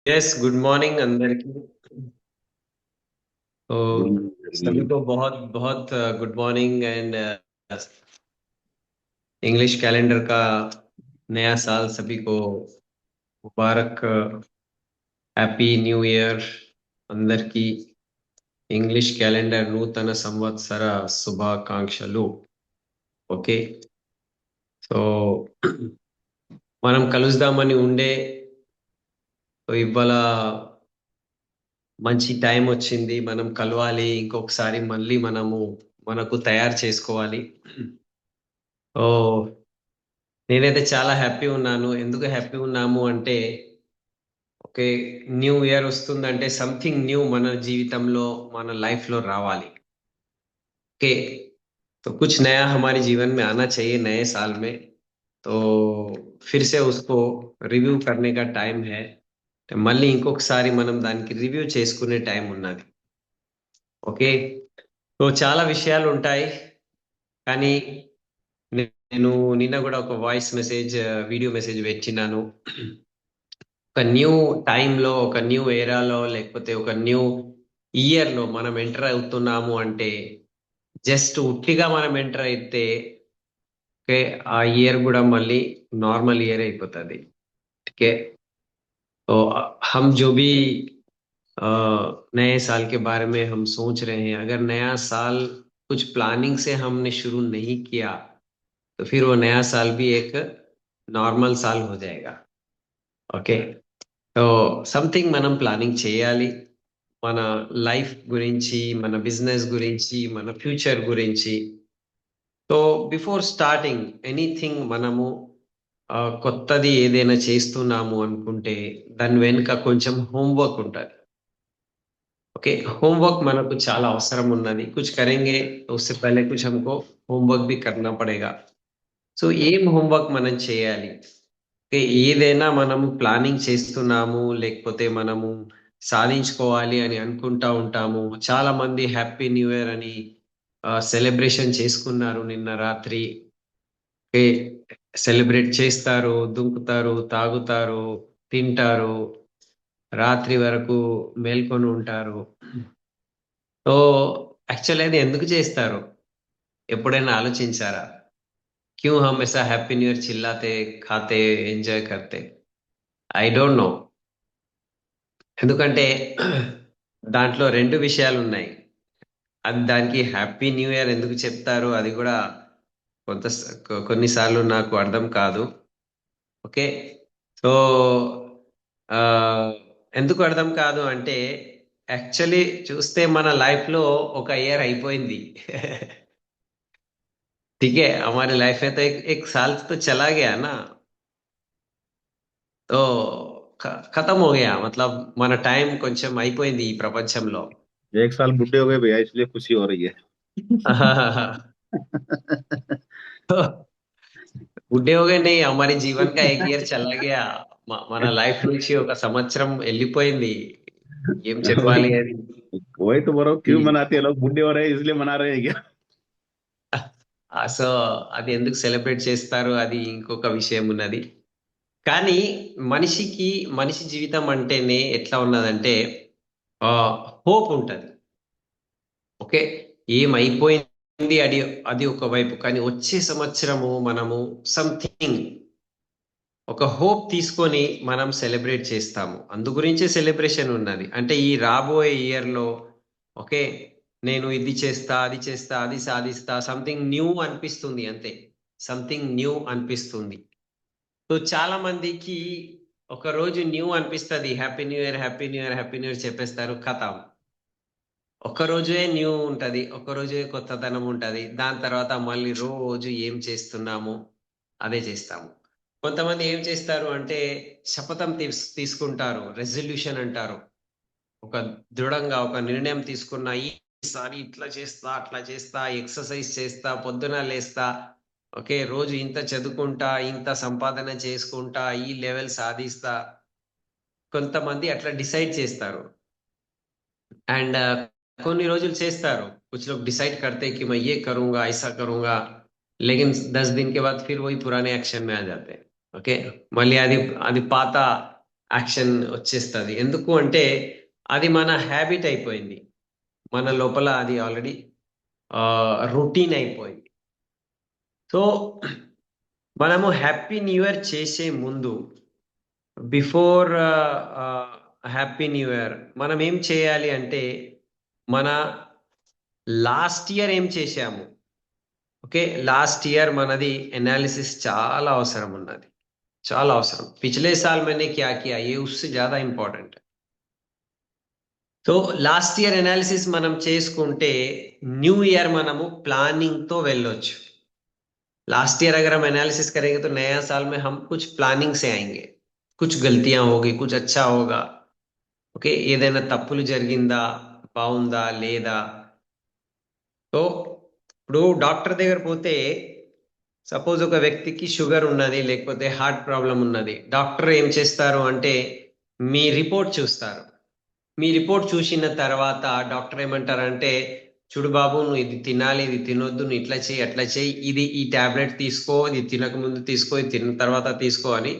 Yes, good morning अंदर की। तो सभी गुड को बहुत बहुत good morning and English calendar का नया साल सभी को मुबारक। हैप्पी न्यू ईयर अंदर की। ఇంగ్లీష్ క్యాలెండర్ నూతన సంవత్సర శుభాకాంక్షలు. ఓకే. సో మనం కలుద్దామని ఉండే. సో ఇవాళ మంచి టైం వచ్చింది, మనం కలవాలి ఇంకొకసారి, మళ్ళీ మనకు తయారు చేసుకోవాలి. ఓ, నేనైతే చాలా హ్యాపీ ఉన్నాను. ఎందుకు హ్యాపీ ఉన్నాము అంటే, ఓకే, న్యూ ఇయర్ వస్తుందంటే సంథింగ్ న్యూ మన జీవితంలో, మన లైఫ్ లో రావాలి. ओके, तो कुछ नया हमारे जीवन में आना चाहिए नए साल में। तो फिर से उसको రివ్యూ करने का టైం है. మళ్ళీ ఇంకొకసారి మనం దానికి రివ్యూ చేసుకునే టైం ఉన్నది. ఓకే. సో చాలా విషయాలు ఉంటాయి, కానీ నేను నిన్న కూడా ఒక వాయిస్ మెసేజ్, వీడియో మెసేజ్ పెట్టినాను. ఒక న్యూ టైంలో, ఒక న్యూ ఏరాలో, లేకపోతే ఒక న్యూ ఇయర్ లో మనం ఎంటర్ అవుతున్నాము అంటే, జస్ట్ ఉట్టిగా మనం ఎంటర్ అయితే ఓకే, ఆ ఇయర్ కూడా మళ్ళీ नॉर्मल ईयर అయిపోతుంది. ठीक है। तो हम जो भी अ, नए साल के बारे में हम सोच रहे हैं, अगर नया साल कुछ प्लानिंग से हमने शुरू नहीं किया, तो फिर वो नया साल भी एक नॉर्मल साल हो जाएगा. ఓకే. సో సంథింగ్ మనం ప్లానింగ్ చేయాలి. మన లైఫ్ గురించి, మన బిజినెస్ గురించి, మన ఫ్యూచర్ గురించి. సో బిఫోర్ స్టార్టింగ్ ఎనీథింగ్, మనము కొత్తది ఏదైనా చేస్తున్నాము అనుకుంటే దాని వెనుక కొంచెం హోంవర్క్ ఉంటుంది. ओके, होमवर्क మనకు చాలా అవసరం ఉన్నది. कुछ करेंगे तो उससे पहले कुछ हमको होमवर्क भी करना पड़ेगा. సో ఏం హోంవర్క్ మనం చేయాలి? ఓకే, ఏదైనా మనము ప్లానింగ్ చేస్తున్నాము, లేకపోతే మనము సాధించుకోవాలి అని అనుకుంటా ఉంటాము. చాలా మంది హ్యాపీ న్యూ ఇయర్ అని సెలబ్రేషన్ చేసుకున్నారు నిన్న రాత్రి. ఓకే, సెలబ్రేట్ చేస్తారు, దుంకుతారు, తాగుతారు, తింటారు, రాత్రి వరకు మేల్కొని ఉంటారు. సో యాక్చువల్ అది ఎందుకు చేస్తారు? ఎప్పుడైనా ఆలోచించారా? क्यों हम ऐसा हैप्पी न्यू ईयर चिल्लाते, खाते, ఎంజాయ్ करते? I don't know. ఎందుకంటే దాంట్లో రెండు విషయాలు ఉన్నాయి. అది దానికి హ్యాపీ న్యూ ఇయర్ ఎందుకు చెప్తారు అది కూడా కొంత కొన్నిసార్లు నాకు అర్థం కాదు. ఓకే. సో ఆ, ఎందుకు అర్థం కాదు అంటే, యాక్చువల్లీ చూస్తే మన లైఫ్ లో ఒక ఇయర్ అయిపోయింది. ठीक है, हमारी लाइफ में तो एक साल तो चला गया ना। तो खत्म हो गया, मतलब మన టైం కొంచెం అయిపోయింది ఈ ప్రపంచంలో. एक साल बुढ़े हो गए भैया इसलिए खुशी हो रही है। तो బుడ్డే हो गए नहीं, हमारे जीवन का एक ईयर चला गया. మన లైఫ్ నుంచి ఒక సంవత్సరం వెళ్ళిపోయింది. ఏం वही చెప్పాలి అది? वही तो बोल रहा हूँ, क्यों मनाते हैं लोग, बुढ़े हो रहे हैं इसलिए मना रहे हैं क्या? సో అది ఎందుకు సెలబ్రేట్ చేస్తారు అది ఇంకొక విషయం ఉన్నది. కానీ మనిషికి, మనిషి జీవితం అంటేనే ఎట్లా ఉన్నదంటే, హోప్ ఉంటది. ఓకే, ఏమైపోయింది అది, అది ఒక వైపు. కానీ వచ్చే సంవత్సరము మనము సంథింగ్, ఒక హోప్ తీసుకొని మనం సెలబ్రేట్ చేస్తాము. అందు గురించే సెలబ్రేషన్ ఉన్నది. అంటే ఈ రాబోయే ఇయర్ లో ఓకే, నేను ఇది చేస్తా, అది చేస్తా, అది సాధిస్తా, సంథింగ్ న్యూ అనిపిస్తుంది అంతే. సంథింగ్ న్యూ అనిపిస్తుంది. సో చాలా మందికి ఒక రోజు న్యూ అనిపిస్తుంది, happy new year, happy new year, happy new year చెప్పేస్తారు, కథం. ఒక్క రోజే న్యూ ఉంటది, ఒక్క రోజే కొత్తదనం ఉంటది. దాని తర్వాత మళ్ళీ రోజు ఏం చేస్తున్నాము అదే చేస్తాము. కొంతమంది ఏం చేస్తారు అంటే, శపథం తీసుకుంటారు, రెజల్యూషన్ అంటారు. ఒక దృఢంగా ఒక నిర్ణయం తీసుకున్న, ఈసారి ఇట్లా చేస్తా, అట్లా చేస్తా, ఎక్సర్సైజ్ చేస్తా, పొద్దున లేస్తా, ఓకే, రోజు ఇంత చదువుకుంటా, ఇంత సంపాదన చేసుకుంటా, ఈ లెవెల్ సాధిస్తా. కొంతమంది అట్లా డిసైడ్ చేస్తారు. एंड కొన్ని రోజులు చేస్తారు. कुछ लोग डिसाइड करते हैं कि मैं ये करूंगा, ऐसा करूंगा, लेकिन 10 दिन के बाद फिर वही पुराने एक्शन में आ जाते हैं. ఓకే, మళ్ళీ అది అది పాత యాక్షన్ వచ్చేస్తుంది. ఎందుకు అంటే అది మన హ్యాబిట్ అయిపోయింది. మన లోపల అది ఆల్రెడీ రొటీన్ అయిపోయింది. సో మనము హ్యాపీ న్యూ ఇయర్ చేసే ముందు బిఫోర్ హ్యాపీ న్యూ ఇయర్ మనం ఏం చేయాలి అంటే మన లాస్ట్ ఇయర్ ఏం చేశాము, ఓకే, లాస్ట్ ఇయర్ మనది एनालिसिस చాలా అవసరం ఉన్నది, చాలా అవసరం. पिछले साल मैंने क्या किया ये उससे ज्यादा इंपॉर्टेंट है. సో లాస్ట్ ఇయర్ एनालिसिस మనం చేసుకుంటే న్యూ ఇయర్ మనము ప్లానింగ్ తో వెళ్ళొచ్చు. लास्ट ईयर अगर हम एनालिसिस करेंगे तो नया साल में हम कुछ प्लानिंग से आएंगे. कुछ गलतियां होगी, कुछ अच्छा होगा, ఓకే, ఏదైనా తప్పులు జరిగిందా, బాగుందా లేదా. సో ఇప్పుడు డాక్టర్ దగ్గర పోతే సపోజ్ ఒక వ్యక్తికి షుగర్ ఉన్నది లేకపోతే హార్ట్ ప్రాబ్లం ఉన్నది, డాక్టర్ ఏం చేస్తారు అంటే మీ రిపోర్ట్ చూస్తారు. మీ రిపోర్ట్ చూసిన తర్వాత డాక్టర్ ఏమంటారంటే చూడు బాబు, నువ్వు ఇది తినాలి, ఇది తినొద్దు, నువ్వు ఇట్లా చేయి అట్లా చేయి, ఇది ఈ టాబ్లెట్ తీసుకో, ఇది తినక ముందు తీసుకో, ఇది తిన్న తర్వాత తీసుకో అని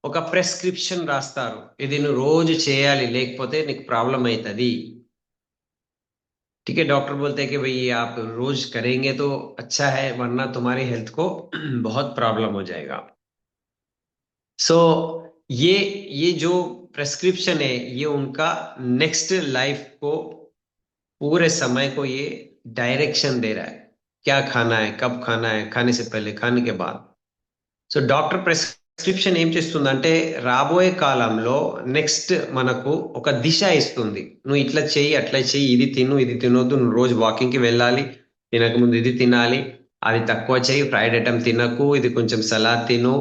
ఒక ప్రెస్క్రిప్షన్ రాస్తారు. ఇది నువ్వు రోజు చేయాలి లేకపోతే నీకు ప్రాబ్లం అవుతుంది. ठीक है, डॉक्टर बोलते हैं कि भाई आप रोज करेंगे तो अच्छा है, वरना तुम्हारी हेल्थ को बहुत प्रॉब्लम हो जाएगा. सो ये जो प्रेस्क्रिप्शन है ये उनका नेक्स्ट लाइफ को, पूरे समय को ये डायरेक्शन दे रहा है. क्या खाना है, कब खाना है, खाने से पहले, खाने के बाद. సో డాక్టర్ ప్రిస్క్రిప్షన్ ఏం చేస్తుందంటే రాబోయే కాలంలో నెక్స్ట్ మనకు ఒక దిశ ఇస్తుంది. నువ్వు ఇట్లా చెయ్యి అట్లా చెయ్యి, ఇది తిను ఇది తినొద్దు, నువ్వు రోజు వాకింగ్కి వెళ్ళాలి, తినకముందు ఇది తినాలి, అది తక్కువ చెయ్యి, ఫ్రైడ్ ఐటమ్ తినకు, ఇది కొంచెం సలాద్ తిను.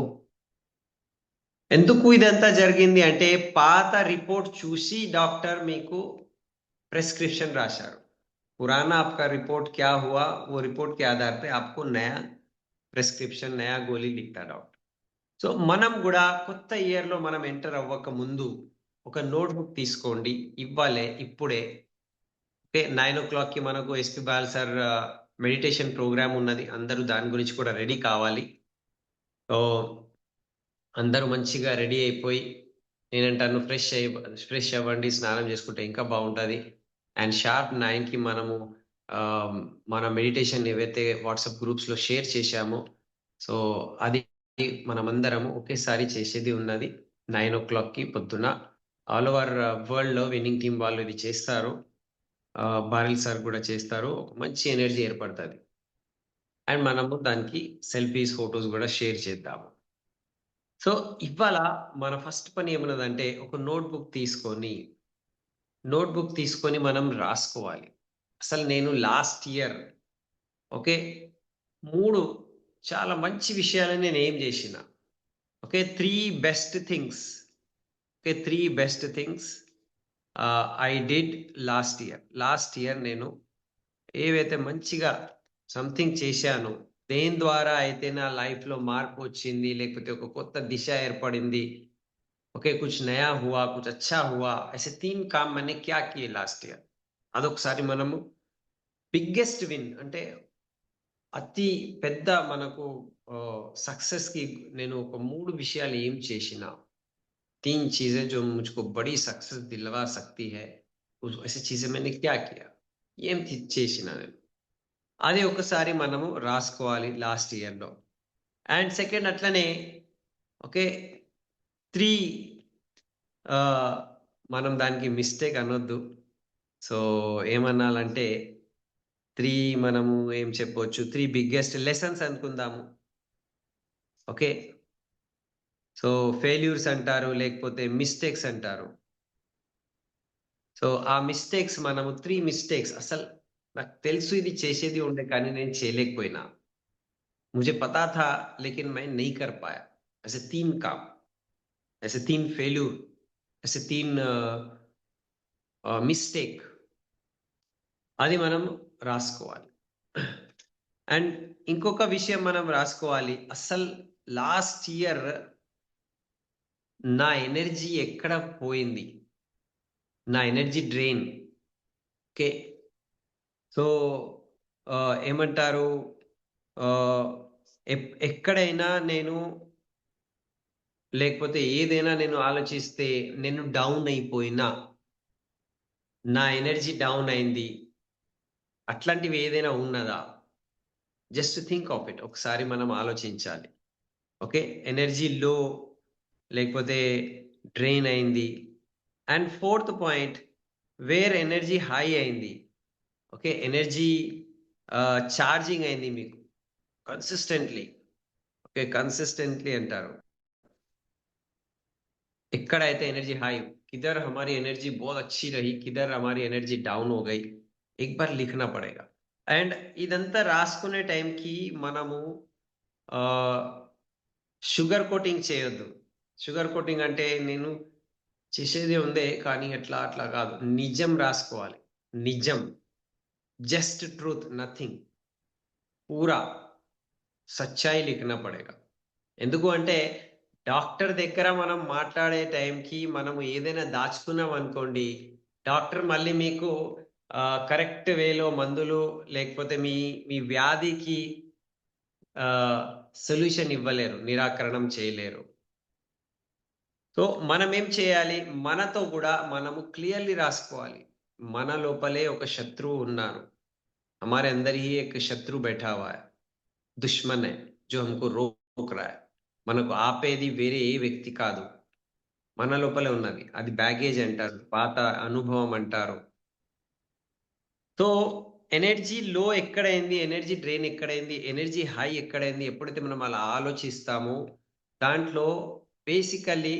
ఎందుకు ఇదంతా జరిగింది అంటే పాత రిపోర్ట్ చూసి డాక్టర్ మీకు प्रेस्क्रिप्शन राशाరు. पुराना आपका रिपोर्ट क्या हुआ, वो रिपोर्ट के आधार पे आपको नया प्रेस्क्रिप्शन, नया गोली लिखता डॉक्टर. సో మనం కూడా కొత్త ఇయర్ లో మనం ఎంటర్ అవ్వక ముందు ఒక నోట్ బుక్ తీసుకోండి. ఇవ్వాలే ఇప్పుడే. ఓకే, 9 o'clock కి మనకు SP Bal sir meditation program ఉన్నది. అందరూ దాని గురించి కూడా రెడీ కావాలి. సో అందరూ మంచిగా రెడీ అయిపోయి, నేనంటాను ఫ్రెష్ అవ్వండి, స్నానం చేసుకుంటే ఇంకా బాగుంటుంది. అండ్ షార్ప్ 9కి మనము మన మెడిటేషన్ ఏవైతే వాట్సాప్ గ్రూప్స్లో షేర్ చేశామో, సో అది మనమందరము ఒకేసారి చేసేది ఉన్నది 9 o'clockకి పొద్దున. ఆల్ ఓవర్ వరల్డ్లో విన్నింగ్ టీం వాళ్ళు ఇది చేస్తారు. బారిల్ సార్ కూడా చేస్తారు. ఒక మంచి ఎనర్జీ ఏర్పడుతుంది. అండ్ మనము దానికి సెల్ఫీస్, ఫొటోస్ కూడా షేర్ చేద్దాము. సో ఇవాళ మన ఫస్ట్ పని ఏమన్నదంటే ఒక నోట్బుక్ తీసుకొని మనం రాసుకోవాలి. అసలు నేను లాస్ట్ ఇయర్, ఓకే, 3 చాలా మంచి విషయాలని నేను ఏం చేసిన, okay, 3 best things, okay, 3 best things I did last year నేను ఏవైతే మంచిగా సంథింగ్ చేశానో, దేని ద్వారా అయితే నా లైఫ్లో మార్పు వచ్చింది లేకపోతే ఒక కొత్త దిశ ఏర్పడింది, ओके, कुछ नया हुआ, कुछ अच्छा हुआ, ऐसे 3 काम मैंने क्या किए लास्ट ईयर. అదొకసారి మనము బిగ్గెస్ట్ విన్ అంటే అతి పెద్ద మనకు सक्सेस की నేను ఒక 3 విషయాలు ఏం చేసిన, 3 चीजें जो मुझको बड़ी सक्सेस दिलवा सकती है, उस ऐसी चीजें मैंने क्या किया, ఏం చేసిన నేను, అది ఒకసారి మనము రాసుకోవాలి లాస్ట్ ఇయర్ లో. అండ్ సెకండ్ అట్లనే, ఓకే, 3 మనం దానికి మిస్టేక్ అనొద్దు. సో ఏమనాలంటే 3 మనము ఏం చెప్పొచ్చు, 3 బిగ్గెస్ట్ లెసన్స్ అనుకుందాము. ఓకే, సో ఫెయిల్యూర్స్ అంటారు లేకపోతే మిస్టేక్స్ అంటారు. సో ఆ మిస్టేక్స్ మనము 3 మిస్టేక్స్, అసలు నాకు తెలుసు ఇది చేసేది ఉండే కానీ నేను చేయలేకపోయినా, मुझे पता था लेकिन मैं नहीं कर पाया, ऐसे 3 काम, ऐसे 3 फेल्यूर, ऐसे 3 మిస్టేక్, అది మనం రాసుకోవాలి. అండ్ ఇంకొక విషయం మనం రాసుకోవాలి, అసలు లాస్ట్ ఇయర్ నా ఎనర్జీ ఎక్కడ పోయింది, నా ఎనర్జీ డ్రెయిన్. ఓకే, సో ఏమంటారు, ఎక్కడైనా నేను లేకపోతే ఏదైనా నేను ఆలోచిస్తే నేను డౌన్ అయిపోయినా, నా ఎనర్జీ డౌన్ అయింది, అట్లాంటివి ఏదైనా ఉన్నదా? Just think of it. ఒకసారి మనం ఆలోచించాలి. ఓకే. ఎనర్జీ లో లేకపోతే డ్రైన్ అయింది. And fourth point, where energy high అయింది. ఓకే. ఎనర్జీ ఛార్జింగ్ అయింది మీకు కన్సిస్టెంట్లీ. ఓకే. కన్సిస్టెంట్లీ అంటారు. ఎక్కడైతే ఎనర్जी हाई, किधर हमारी एनर्जी बहुत अच्छी रही, किधर हमारी एनर्जी डाउन हो गई, एक बार लिखना पड़ेगा. అండ్ ఇదంతా రాసుకునే టైంకి మనము షుగర్ కోటింగ్ చేయొద్దు. షుగర్ కోటింగ్ అంటే నేను చేసేది ఉందే కానీ ఎట్లా అట్లా కాదు. నిజం రాసుకోవాలి. నిజం, జస్ట్ ట్రూత్, నథింగ్, పూరా సచ్చాయి లిఖనా పడేగా. ఎందుకు అంటే డాక్టర్ దగ్గర మనం మాట్లాడే టైంకి మనము ఏదైనా దాచుకున్నాం అనుకోండి, డాక్టర్ మళ్ళీ మీకు కరెక్ట్ వేలో మందులు లేకపోతే మీ మీ వ్యాధికి సొల్యూషన్ ఇవ్వలేరు, నిరాకరణం చేయలేరు. సో మనం ఏం చేయాలి? మనతో కూడా మనము క్లియర్‌లి రాసుకోవాలి. మన లోపలే ఒక శత్రువు ఉన్నారు. हमारे अंदर ही एक शत्रु बैठा हुआ है, दुश्मन है, जो हमको रोक रहा है. మనకు ఆపేది వేరే ఏ వ్యక్తి కాదు, మన లోపలే ఉన్నది. అది బ్యాగేజ్ అంటారు, పాత అనుభవం అంటారు. సో ఎనర్జీ లో ఎక్కడైంది, ఎనర్జీ డ్రైన్ ఎక్కడైంది, ఎనర్జీ హై ఎక్కడైంది, ఎప్పుడైతే మనం అలా ఆలోచిస్తామో దాంట్లో బేసికల్లీ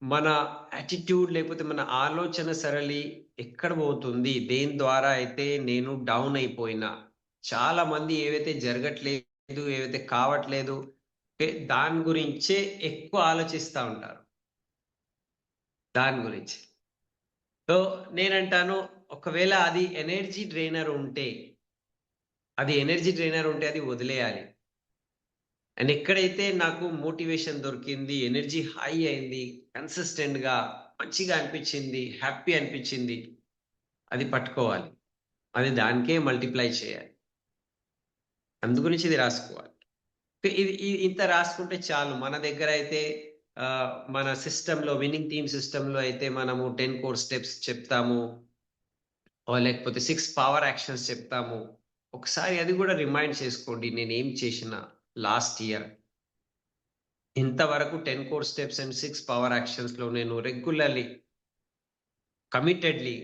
మన యాటిట్యూడ్ లేకపోతే మన ఆలోచన సరళి ఎక్కడ పోతుంది, దేని ద్వారా అయితే నేను డౌన్ అయిపోయినా. చాలా మంది ఏవైతే జరగట్లేదు, ఏవైతే కావట్లేదు, దాని గురించే ఎక్కువ ఆలోచిస్తూ ఉంటారు, దాని గురించి. సో నేనంటాను, ఒకవేళ అది ఎనర్జీ డ్రైనర్ ఉంటే, అది వదిలేయాలి. అండ్ ఎక్కడైతే నాకు మోటివేషన్ దొరికింది, ఎనర్జీ హై అయింది, కన్సిస్టెంట్‌గా మంచిగా అనిపించింది, హ్యాపీ అనిపించింది, అది పట్టుకోవాలి. అది దానికే మల్టిప్లై చేయాలి. అందు గురించి ఇది రాసుకోవాలి. ఇంత రాసుకుంటే చాలు. మన దగ్గర అయితే మన సిస్టమ్‌లో, విన్నింగ్ టీమ్ సిస్టమ్‌లో అయితే మనము 10 కోర్ స్టెప్స్ చెప్తాము. లేకపోతే 6 పవర్ యాక్షన్స్ చెప్తాము. ఒకసారి అది కూడా రిమైండ్ చేసుకోండి. నేనేం చేసినా లాస్ట్ ఇయర్ ఇంతవరకు 10 core steps and 6 power actions లో నేను రెగ్యులర్లీ, కమిటెడ్లీ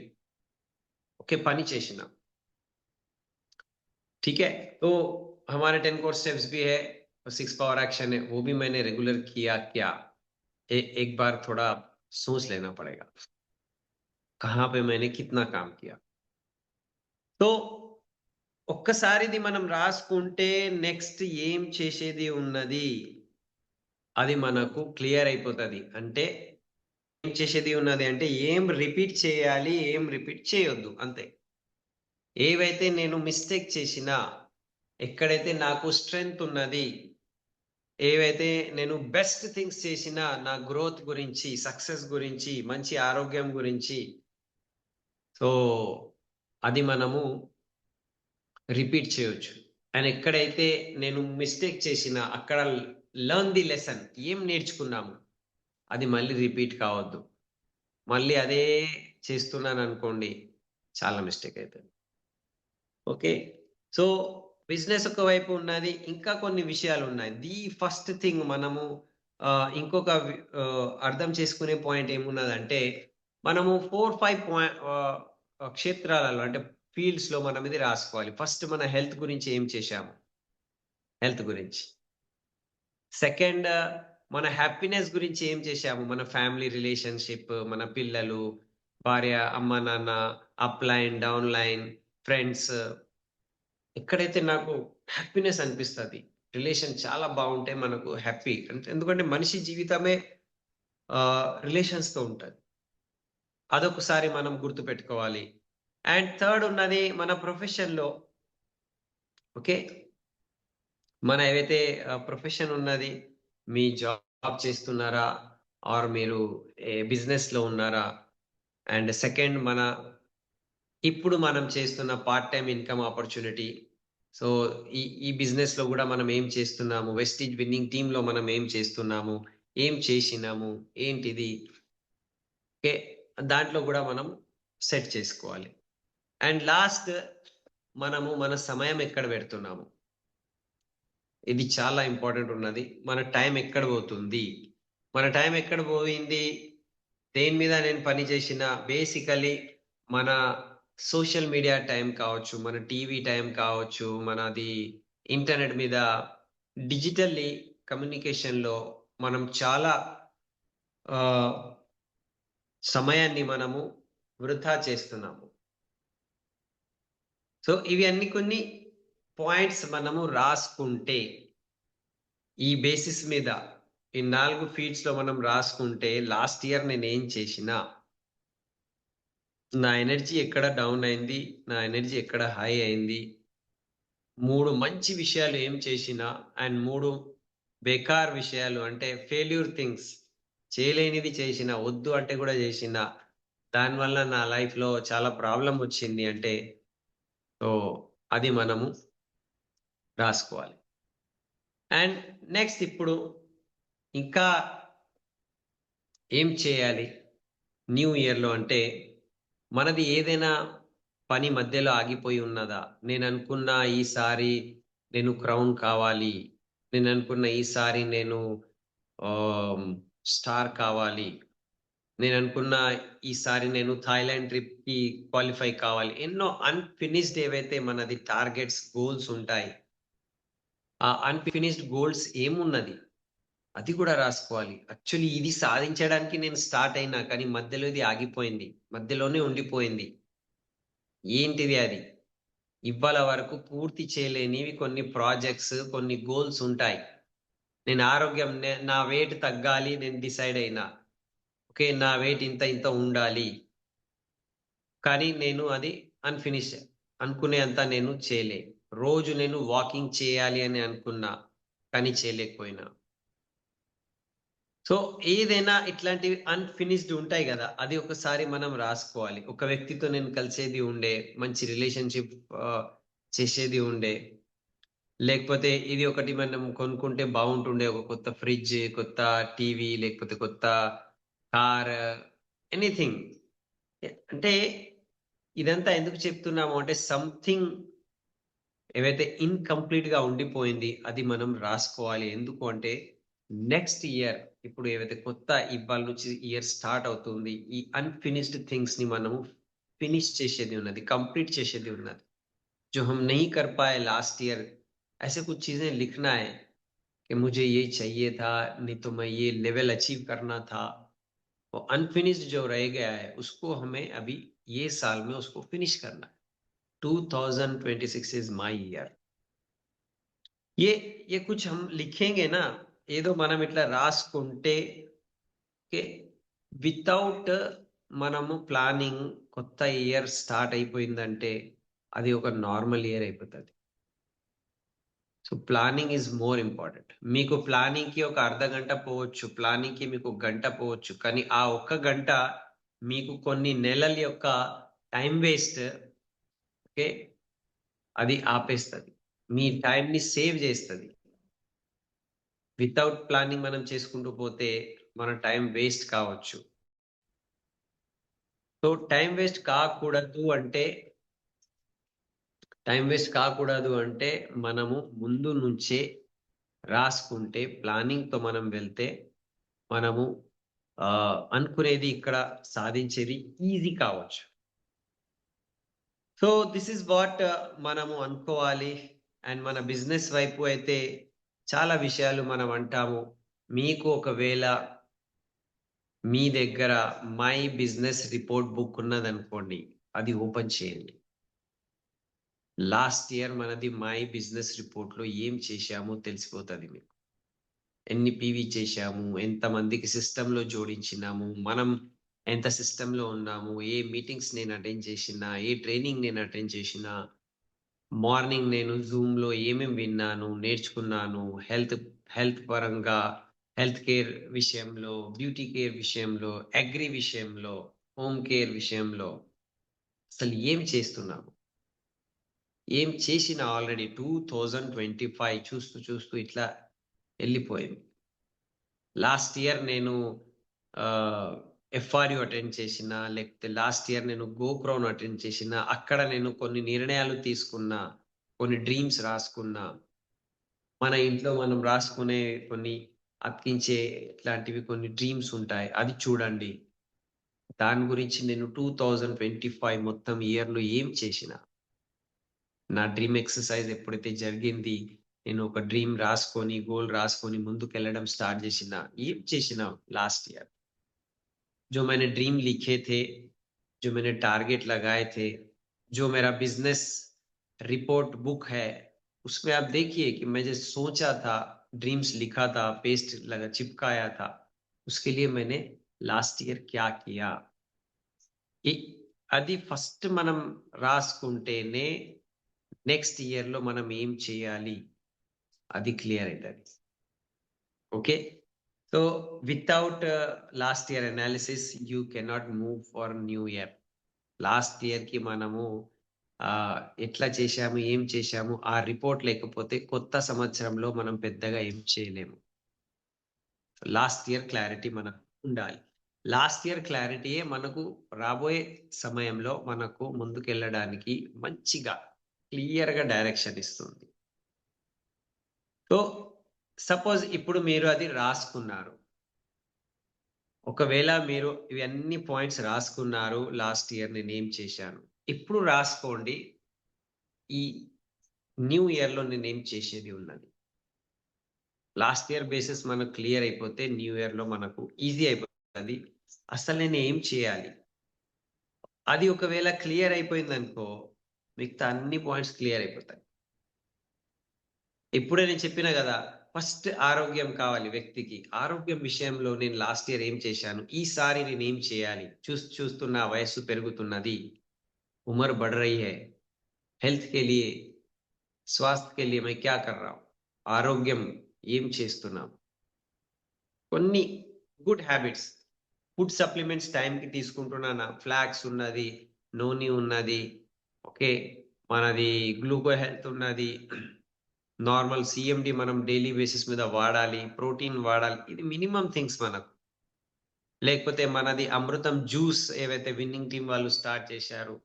ఒకే పని చేసిన. ठीक है, तो हमारे 10 कोर स्टेप्स भी है और 6 पावर एक्शन है, वो भी मैंने रेगुलर किया क्या? एक बार थोड़ा सोच लेना पड़ेगा, कहाँ पे मैंने कितना काम किया. तो ఒక్కసారిది మనం రాసుకుంటే నెక్స్ట్ ఏం చేసేది ఉన్నది అది మనకు క్లియర్ అయిపోతుంది. అంటే ఏం చేసేది ఉన్నది అంటే ఏం రిపీట్ చేయాలి, ఏం రిపీట్ చేయొద్దు, అంతే. ఏవైతే నేను మిస్టేక్ చేసినా, ఎక్కడైతే నాకు స్ట్రెంగ్త్ ఉన్నది, ఏవైతే నేను బెస్ట్ థింగ్స్ చేసినా, నా గ్రోత్ గురించి, సక్సెస్ గురించి, మంచి ఆరోగ్యం గురించి, సో అది మనము రిపీట్ చేయొచ్చు. అండ్ ఎక్కడైతే నేను మిస్టేక్ చేసినా అక్కడ లెర్న్ ది లెసన్, ఏం నేర్చుకున్నాము, అది మళ్ళీ రిపీట్ కావద్దు. మళ్ళీ అదే చేస్తున్నాను అనుకోండి, చాలా మిస్టేక్ అవుతుంది. ఓకే. సో బిజినెస్ ఒక వైపు ఉన్నది, ఇంకా కొన్ని విషయాలు ఉన్నాయి. ది ఫస్ట్ థింగ్ మనము ఇంకొక అర్థం చేసుకునే పాయింట్ ఏమున్నదంటే, మనము 4-5 క్షేత్రాలలో అంటే ఫీల్డ్స్ లో మనం ఇది రాసుకోవాలి. ఫస్ట్ మన హెల్త్ గురించి ఏం చేశాము, హెల్త్ గురించి. సెకండ్, మన హ్యాపీనెస్ గురించి ఏం చేశాము, మన ఫ్యామిలీ రిలేషన్షిప్, మన పిల్లలు, భార్య, అమ్మ నాన్న, up line, down line, friends, ఎక్కడైతే నాకు హ్యాపీనెస్ అనిపిస్తుంది, రిలేషన్ చాలా బాగుంటే మనకు హ్యాపీ. ఎందుకంటే మనిషి జీవితమే రిలేషన్స్ తో ఉంటుంది. అదొకసారి మనం గుర్తు పెట్టుకోవాలి. అండ్ థర్డ్ ఉన్నది మన ప్రొఫెషన్ లో. ఓకే, మన ఏవైతే ప్రొఫెషన్ ఉన్నది, మీ జాబ్ చేస్తున్నారా ఆర్ మీరు బిజినెస్ లో ఉన్నారా. అండ్ సెకండ్, ఇప్పుడు మనం చేస్తున్న part time income opportunity. So ఈ బిజినెస్ లో కూడా మనం ఏం చేస్తున్నాము, వెస్టీజ్ విన్నింగ్ టీమ్ లో మనం ఏం చేస్తున్నాము, ఏం చేసినాము, ఏంటిది, ఓకే, దాంట్లో కూడా మనం సెట్ చేసుకోవాలి. అండ్ లాస్ట్, మనము మన సమయం ఎక్కడ పెడుతున్నాము, ఇది చాలా ఇంపార్టెంట్ ఉన్నది. మన టైం ఎక్కడ పోతుంది, మన టైం ఎక్కడ పోయింది, దేని మీద నేను పని చేసిన, బేసికలీ మన సోషల్ మీడియా టైం కావచ్చు, మన టీవీ టైం కావచ్చు, మనది ఇంటర్నెట్ మీద డిజిటల్లీ కమ్యూనికేషన్లో మనం చాలా ఆ, సమయాన్ని మనము వృధా చేస్తున్నాము. సో ఇవి అన్ని కొన్ని పాయింట్స్ మనము రాసుకుంటే, ఈ బేసిస్ మీద ఈ 4 ఫీట్స్ లో మనం రాసుకుంటే, లాస్ట్ ఇయర్ నేను ఏం చేసినా, నా ఎనర్జీ ఎక్కడ డౌన్ అయింది, నా ఎనర్జీ ఎక్కడ హై అయింది, 3 మంచి విషయాలు ఏం చేసినా అండ్ 3 బేకార్ విషయాలు అంటే ఫెయిల్యూర్ థింగ్స్, చేయలేనిది చేసిన, వద్దు అంటే కూడా చేసిన, దానివల్ల నా లైఫ్ లో చాలా ప్రాబ్లం వచ్చింది అంటే, సో అది మనము రాసుకోవాలి. అండ్ నెక్స్ట్, ఇప్పుడు ఇంకా ఏం చేయాలి న్యూ ఇయర్లో అంటే, మనది ఏదైనా పని మధ్యలో ఆగిపోయి ఉన్నదా, నేను అనుకున్న ఈసారి నేను క్రౌన్ కావాలి, నేను అనుకున్న ఈసారి నేను స్టార్ కావాలి, నేను అనుకున్న ఈసారి నేను థాయిలాండ్ ట్రిప్ కి క్వాలిఫై కావాలి, ఎన్నో అన్ఫినిష్డ్ ఏవైతే మనది టార్గెట్స్, గోల్స్ ఉంటాయి, ఆ అన్ఫినిష్డ్ గోల్స్ ఏమున్నది అది కూడా రాసుకోవాలి. యాక్చువల్లీ ఇది సాధించడానికి నేను స్టార్ట్ అయినా కానీ మధ్యలో ఇది ఆగిపోయింది, మధ్యలోనే ఉండిపోయింది. ఏంటిది అది? ఇవాళ వరకు పూర్తి చేయలేనివి కొన్ని ప్రాజెక్ట్స్, కొన్ని గోల్స్ ఉంటాయి. నేను ఆరోగ్యం, నా వెయిట్ తగ్గాలి, నేను డిసైడ్ అయినా, ఓకే, నా వెయిట్ ఇంత ఇంత ఉండాలి, కానీ నేను అది అన్ఫినిష్, అనుకునేంత నేను చేయలే. రోజు నేను వాకింగ్ చేయాలి అని అనుకున్నా, కానీ చేయలేకపోయినా. సో ఏదైనా ఇట్లాంటివి అన్ఫినిష్డ్ ఉంటాయి కదా, అది ఒకసారి మనం రాసుకోవాలి. ఒక వ్యక్తితో నేను కలిసేది ఉండే, మంచి రిలేషన్షిప్ చేసేది ఉండే, లేకపోతే ఇది ఒకటి మనం కొనుక్కుంటే బాగుంటుండే, ఒక కొత్త ఫ్రిడ్జ్, కొత్త టీవీ, లేకపోతే కొత్త కార్, ఎనీథింగ్. అంటే ఇదంతా ఎందుకు చెప్తున్నాము అంటే, సంథింగ్ ఏవైతే ఇన్కంప్లీట్ గా ఉండిపోయింది అది మనం రాసుకోవాలి. ఎందుకు అంటే నెక్స్ట్ ఇయర్, ఇప్పుడు ఏవైతే కొత్త ఇవాళ నుంచి ఇయర్ స్టార్ట్ అవుతుంది, ఈ అన్ఫినిష్డ్ థింగ్స్ ని మనము ఫినిష్ చేసేది ఉన్నది, కంప్లీట్ చేసేది ఉన్నది. जो हम नहीं कर पाए लास्ट ईयर, ऐसे कुछ चीजें लिखना है कि मुझे ये चाहिए था, नहीं तो मैं ये लेवल अचीव करना था। वो अनफिनिश्ड जो रह गया है उसको हमें अभी ये साल में उसको फिनिश करना है। 2026 इज माई ईयर। ये कुछ हम लिखेंगे ना, ఏదో మనం ఇట్లా రాసుకుంటే, వితౌట్ మనము ప్లానింగ్, కొత్త ఇయర్ స్టార్ట్ అయిపోయిందంటే అది ఒక నార్మల్ ఇయర్ అయిపోతుంది. So planning is more important. మీకు ప్లానింగ్ కి ఒక అర్ధ గంట పోవచ్చు, ప్లానింగ్ కి మీకు 1 గంట పోవచ్చు, కానీ ఆ 1 గంట మీకు కొన్ని నెలల యొక్క టైం వేస్ట్, ఓకే, అది ఆపేస్తుంది, మీ టైంని సేవ్ చేస్తుంది. వితౌట్ ప్లానింగ్ మనం చేసుకుంటూ పోతే మన టైం వేస్ట్ కావచ్చు. సో టైం వేస్ట్ కాకూడదు అంటే, మనము ముందు నుంచే రాసుకుంటే, ప్లానింగ్ తో మనం వెళ్తే, మనము అనుకునేది ఇక్కడ సాధించేది ఈజీ కావచ్చు. సో దిస్ ఇస్ వాట్ మనము అనుకోవాలి. అండ్ మన బిజినెస్ వైపు అయితే చాలా విషయాలు మనం అంటాము. మీకు ఒకవేళ మీ దగ్గర మై బిజినెస్ రిపోర్ట్ బుక్ ఉన్నదనుకోండి, అది ఓపెన్ చేయండి. లాస్ట్ ఇయర్ మనది మై బిజినెస్ రిపోర్ట్ లో ఏం చేశామో తెలిసిపోతుంది మీకు. ఎన్ని పీవీ చేశాము, ఎంతమందికి సిస్టంలో జోడించినాము, మనం ఎంత సిస్టంలో ఉన్నాము, ఏ మీటింగ్స్ నేను అటెండ్ చేసినా, ఏ ట్రైనింగ్ నేను అటెండ్ చేసినా, మార్నింగ్ నేను జూమ్ లో ఏమేమి విన్నాను, నేర్చుకున్నాను, హెల్త్ పరంగా, హెల్త్ కేర్ విషయంలో, బ్యూటీ కేర్ విషయంలో, అగ్రి విషయంలో, హోమ్ కేర్ విషయంలో అసలు ఏం చేస్తున్నాము, ఏం చేసిన. ఆల్రెడీ 2025 చూస్తూ చూస్తూ ఇట్లా వెళ్ళిపోయింది. లాస్ట్ ఇయర్ నేను FRU అటెండ్ చేసిన, లేకపోతే లాస్ట్ ఇయర్ నేను గోప్రోను అటెండ్ చేసిన, అక్కడ నేను కొన్ని నిర్ణయాలు తీసుకున్నా, కొన్ని డ్రీమ్స్ రాసుకున్నా. మన ఇంట్లో మనం రాసుకునే కొన్ని అతికించే ఇట్లాంటివి కొన్ని డ్రీమ్స్ ఉంటాయి, అది చూడండి. దాని గురించి నేను 2025 మొత్తం ఇయర్లో ఏం చేసిన, నా డ్రీమ్ ఎక్సర్సైజ్ ఎప్పుడైతే జరిగింది, నేను ఒక డ్రీమ్ రాసుకొని గోల్ రాసుకొని ముందుకెళ్ళడం స్టార్ట్ చేసిన, ఏం చేసిన లాస్ట్ ఇయర్. जो मैंने ड्रीम लिखे थे, जो मैंने टारगेट लगाए थे, जो मेरा बिजनेस रिपोर्ट बुक है, उसमें आप देखिए कि मैं जो सोचा था, ड्रीम्स लिखा था, पेस्ट लगा चिपकाया था, उसके लिए मैंने लास्ट ईयर क्या किया. అది ఫస్ట్ మనం రాసుకుంటేనే నెక్స్ట్ ఇయర్ లో మనం ఏం చేయాలి అది క్లియర్ అవుతుంది. Okay, so without last year analysis you cannot move for new year. Last year కి మనము ఎట్లా చేశాము, ఏం చేశాము, ఆ రిపోర్ట్ లేకపోతే కొత్త సంవత్సరంలో మనం పెద్దగా ఏం చేయలేము. లాస్ట్ ఇయర్ క్లారిటీ మనకు ఉండాలి. లాస్ట్ ఇయర్ క్లారిటీయే మనకు రాబోయే సమయంలో మనకు ముందుకెళ్ళడానికి మంచిగా క్లియర్గా డైరెక్షన్ ఇస్తుంది. సో సపోజ్ ఇప్పుడు మీరు అది రాసుకున్నారు, ఒకవేళ మీరు ఇవన్నీ పాయింట్స్ రాసుకున్నారు, లాస్ట్ ఇయర్ నేను ఏం చేశాను, ఇప్పుడు రాసుకోండి ఈ న్యూ ఇయర్ లో నేను ఏం చేసేది ఉన్నది. లాస్ట్ ఇయర్ బేసిస్ మనకు క్లియర్ అయిపోతే న్యూ ఇయర్ లో మనకు ఈజీ అయిపోతుంది అసలు నేను ఏం చేయాలి. అది ఒకవేళ క్లియర్ అయిపోయింది అనుకో, మిగతా అన్ని పాయింట్స్ క్లియర్ అయిపోతాయి. ఇప్పుడే నేను చెప్పిన కదా, ఫస్ట్ ఆరోగ్యం కావాలి వ్యక్తికి. ఆరోగ్యం విషయంలో నేను లాస్ట్ ఇయర్ ఏం చేశాను, ఈసారి నేను ఏం చేయాలి. చూస్తున్న వయస్సు పెరుగుతున్నది, ఉమర్ बढ़ रही है, हेल्थ के लिए, स्वास्थ्य के लिए मैं क्या कर रहा हूं, ఆరోగ్యం ఏం చేస్తున్నాం, కొన్ని గుడ్ హ్యాబిట్స్. ఫుడ్ సప్లిమెంట్స్ టైంకి తీసుకుంటున్నానా, ఫ్లాక్స్ ఉన్నది, నూనె ఉన్నది, ఓకే, మనది గ్లూకో హెల్త్ ఉన్నది, నార్మల్ CMD మనం డైలీ బేసిస్ మీద వాడాలి, ప్రోటీన్ వాడాలి, ఇది మినిమం థింగ్స్ మనకు. లేకపోతే మనది అమృతం జ్యూస్ ఏవైతే విన్నింగ్ టీం వాళ్ళు స్టార్ట్ చేశారు,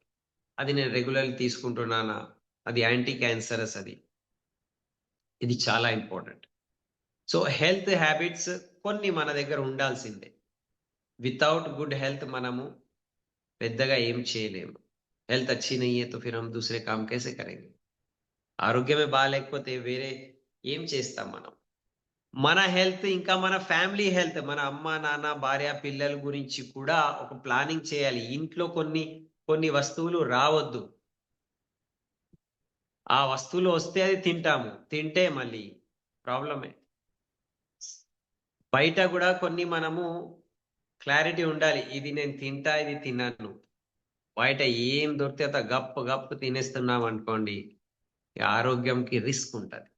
అది నేను రెగ్యులర్లీ తీసుకుంటున్నానా, అది యాంటీ క్యాన్సరస్, అది ఇది చాలా ఇంపార్టెంట్. సో హెల్త్ హ్యాబిట్స్ కొన్ని మన దగ్గర ఉండాల్సిందే. వితౌట్ గుడ్ హెల్త్ మనము పెద్దగా ఏం చేయలేము. హెల్త్ अच्छी नहीं है तो फिर हम दूसरे काम कैसे करेंगे. ఆరోగ్యమే బాగాలేకపోతే వేరే ఏం చేస్తాం మనం. మన హెల్త్ ఇంకా మన ఫ్యామిలీ హెల్త్, మన అమ్మ నాన్న భార్య పిల్లల గురించి కూడా ఒక ప్లానింగ్ చేయాలి. ఇంట్లో కొన్ని కొన్ని వస్తువులు రావద్దు, ఆ వస్తువులు వస్తే అది తింటాము, తింటే మళ్ళీ ప్రాబ్లమే. బయట కూడా కొన్ని మనము క్లారిటీ ఉండాలి, ఇది నేను తింటా, ఇది తినను. బయట ఏం దొరికితే గప్పు గప్పు తినేస్తున్నాం అనుకోండి, ఆరోగ్యంకి రిస్క్ ఉంటుంది.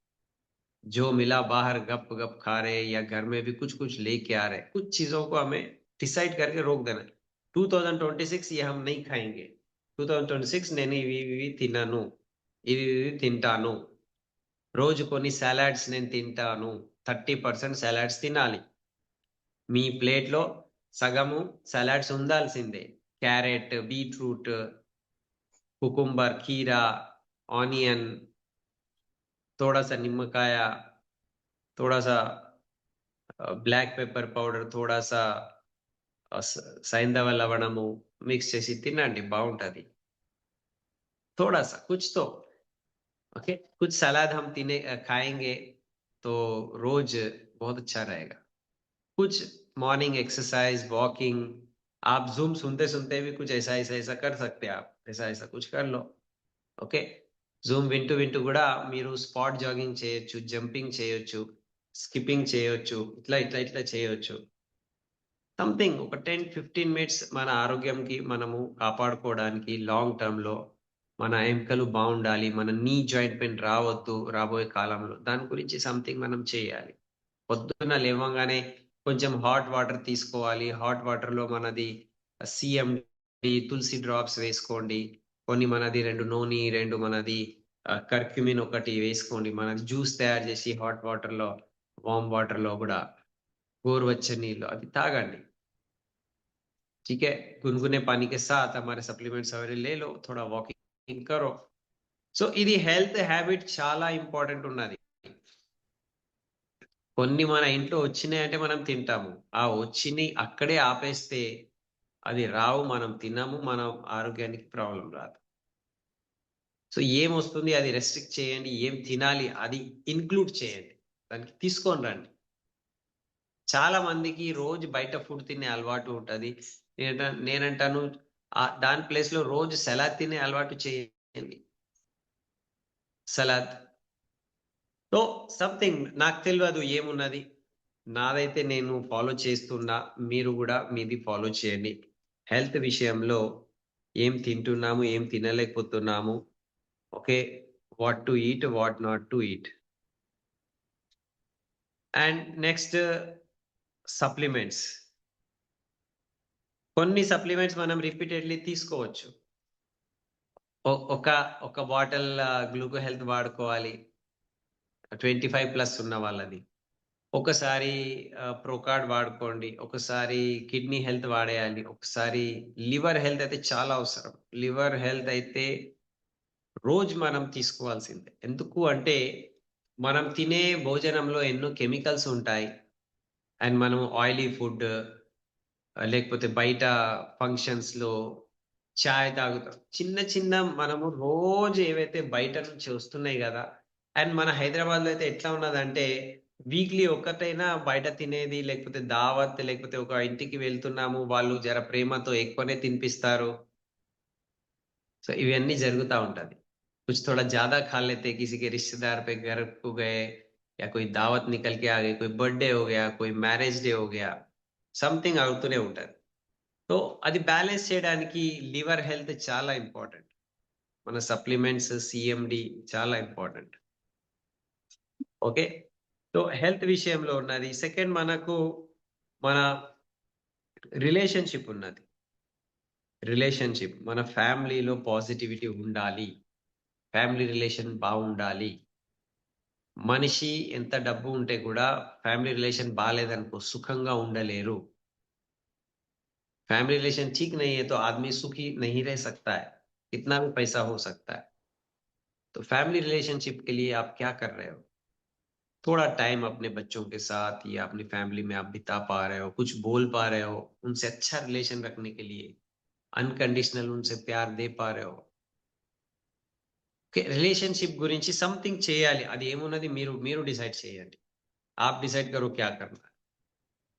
जो मिला बाहर गप गप खा रहे या घर में भी कुछ कुछ लेके आ रहे, कुछ चीजों को हमें डिसाइड करके रोक देना. 2026 ये हम नहीं खाएंगे, 2026 నేను ఇవి తినను, ఇవి తింటాను. రోజు కొన్ని సలాడ్స్ నేను తింటాను, 30% సలాడ్స్ తినాలి. మీ ప్లేట్లో సగము సలాడ్స్ ఉండాల్సిందే. క్యారెట్, బీట్రూట్, కుకుంబర్, खीरा, ऑनियन, थोड़ा सा निమ్మకాయ, थोड़ा सा ब्लैक पेपर पाउडर, थोड़ा सा సైంధవ లవణము మిక్స్ చేసి తినండి, బాగుంటది. थोड़ा सा कुछ तो ओके, कुछ सलाद हम खाएंगे तो रोज बहुत अच्छा रहेगा. कुछ मॉर्निंग एक्सरसाइज, वॉकिंग, आप जूम सुनते सुनते भी कुछ ऐसा ऐसा ऐसा कर सकते हैं. आप ऐसा ऐसा कुछ कर लो. ఓకే, జూమ్ వింటూ వింటూ కూడా మీరు స్పాట్ జాగింగ్ చేయొచ్చు, జంపింగ్ చేయొచ్చు, స్కిప్పింగ్ చేయొచ్చు, ఇట్లా ఇట్లా ఇట్లా చేయొచ్చు. సంథింగ్ ఒక 10-15 మినిట్స్ మన ఆరోగ్యంకి మనము కాపాడుకోవడానికి, లాంగ్ టర్మ్ లో మన ఎముకలు బాగుండాలి, మన నీ జాయింట్ పెయిన్ రావద్దు రాబోయే కాలంలో, దాని గురించి సంథింగ్ మనం చేయాలి. పొద్దున్న లేవగానే కొంచెం హాట్ వాటర్ తీసుకోవాలి. హాట్ వాటర్ లో మనది CMD తులసి డ్రాప్స్ వేసుకోండి. కొన్ని మనది 2 నూనె, 2 మనది కర్క్యూమిన్ ఒకటి వేసుకోండి. మనది జ్యూస్ తయారు చేసి హాట్ వాటర్ లో, వామ్ వాటర్ లో కూడా గోరువెచ్చని నీళ్ళు అవి తాగండి. ठीक है, गुनगुने पानी के साथ हमारे सप्लीमेंट्स अवेले ले लो, थोड़ा వాకింగ్ करो. సో ఇది హెల్త్ హ్యాబిట్ చాలా ఇంపార్టెంట్ ఉన్నది. కొన్ని మన ఇంట్లో వచ్చినాయంటే మనం తింటాము, ఆ వచ్చిని అక్కడే ఆపేస్తే అది రావు, మనం తినము, మన ఆరోగ్యానికి ప్రాబ్లం రాదు. సో ఏం వస్తుంది అది రెస్ట్రిక్ట్ చేయండి, ఏం తినాలి అది ఇన్క్లూడ్ చేయండి, దానికి తీసుకొని రండి. చాలా మందికి రోజు బయట ఫుడ్ తినే అలవాటు ఉంటది. నేనంటాను దాని ప్లేస్ లో రోజు సలాద్ తినే అలవాటు చేయండి. సలాద్ సో సంథింగ్ నాకు తెలియదు ఏమున్నది, నాదైతే నేను ఫాలో చేస్తున్నా, మీరు కూడా మీది ఫాలో చేయండి. హెల్త్ విషయంలో ఏం తింటున్నాము, ఏం తినలేకపోతున్నాము, okay, what to eat, what not to eat. And next supplements. కొన్ని సప్లిమెంట్స్ మనం రిపీటెడ్లీ తీసుకోవచ్చు. ఒక ఒక బాటిల్ గ్లూకో హెల్త్ వాడుకోవాలి 25+ ఉన్న వాళ్ళది. ఒకసారి ప్రోకార్డ్ వాడుకోండి, ఒకసారి కిడ్నీ హెల్త్ వాడేయాలి, ఒకసారి లివర్ హెల్త్ అయితే చాలా అవసరం. లివర్ హెల్త్ అయితే రోజు మనం తీసుకోవాల్సిందే. ఎందుకు అంటే మనం తినే భోజనంలో ఎన్నో కెమికల్స్ ఉంటాయి. అండ్ మనం ఆయిలీ ఫుడ్, లేకపోతే బయట ఫంక్షన్స్ లో చాయ్ తాగుతాం, చిన్న చిన్న మనము రోజు ఏవైతే బయట నుంచి వస్తున్నాయి కదా. అండ్ మన హైదరాబాద్ లో అయితే ఎట్లా ఉన్నదంటే వీక్లీ ఒక్కటైనా బయట తినేది, లేకపోతే దావత్, లేకపోతే ఒక ఇంటికి వెళ్తున్నాము, వాళ్ళు జర ప్రేమతో ఎక్కువనే తినిపిస్తారు. సో ఇవన్నీ జరుగుతూ ఉంటది. कुछ थोड़ा ज्यादा खा लेते, किसी के रिश्तेदार पे घर को गए, या कोई दावत निकल के आ गई, कोई बर्थडे हो गया, कोई మ్యారేజ్ డే हो गया, సంథింగ్ అవుతూనే ఉంటది. సో అది బ్యాలెన్స్ చేయడానికి లివర్ హెల్త్ చాలా ఇంపార్టెంట్. మన సప్లిమెంట్స్ సిఎండి చాలా ఇంపార్టెంట్. ఓకే, సో హెల్త్ విషయంలో ఉన్నది. సెకండ్ మనకు మన రిలేషన్షిప్ ఉన్నది. రిలేషన్షిప్, మన ఫ్యామిలీలో పాజిటివిటీ ఉండాలి, ఫ్యామిలీ రిలేషన్ బాగుండాలి. మనిషి ఎంత డబ్బు ఉంటే కూడా ఫ్యామిలీ రిలేషన్ బాగాలేదనుకో సుఖంగా ఉండలేరు. फैमिली रिलेशन ठीक नहीं है तो आदमी सुखी नहीं रह सकता है, कितना भी पैसा हो सकता है. तो फैमिली रिलेशनशिप के लिए आप क्या कर रहे हो? थोड़ा टाइम अपने बच्चों के साथ या अपनी फैमिली में आप बिता पा रहे हो, कुछ बोल पा रहे हो, उनसे अच्छा रिलेशन रखने के लिए अनकंडीशनल उनसे प्यार दे पा रहे हो. రిలేషన్షిప్ గురించి సంథింగ్ చేయాలి. అది ఏమున్నది మీరు మీరు డిసైడ్ చేయండి. आप डिसाइड करो क्या करना है.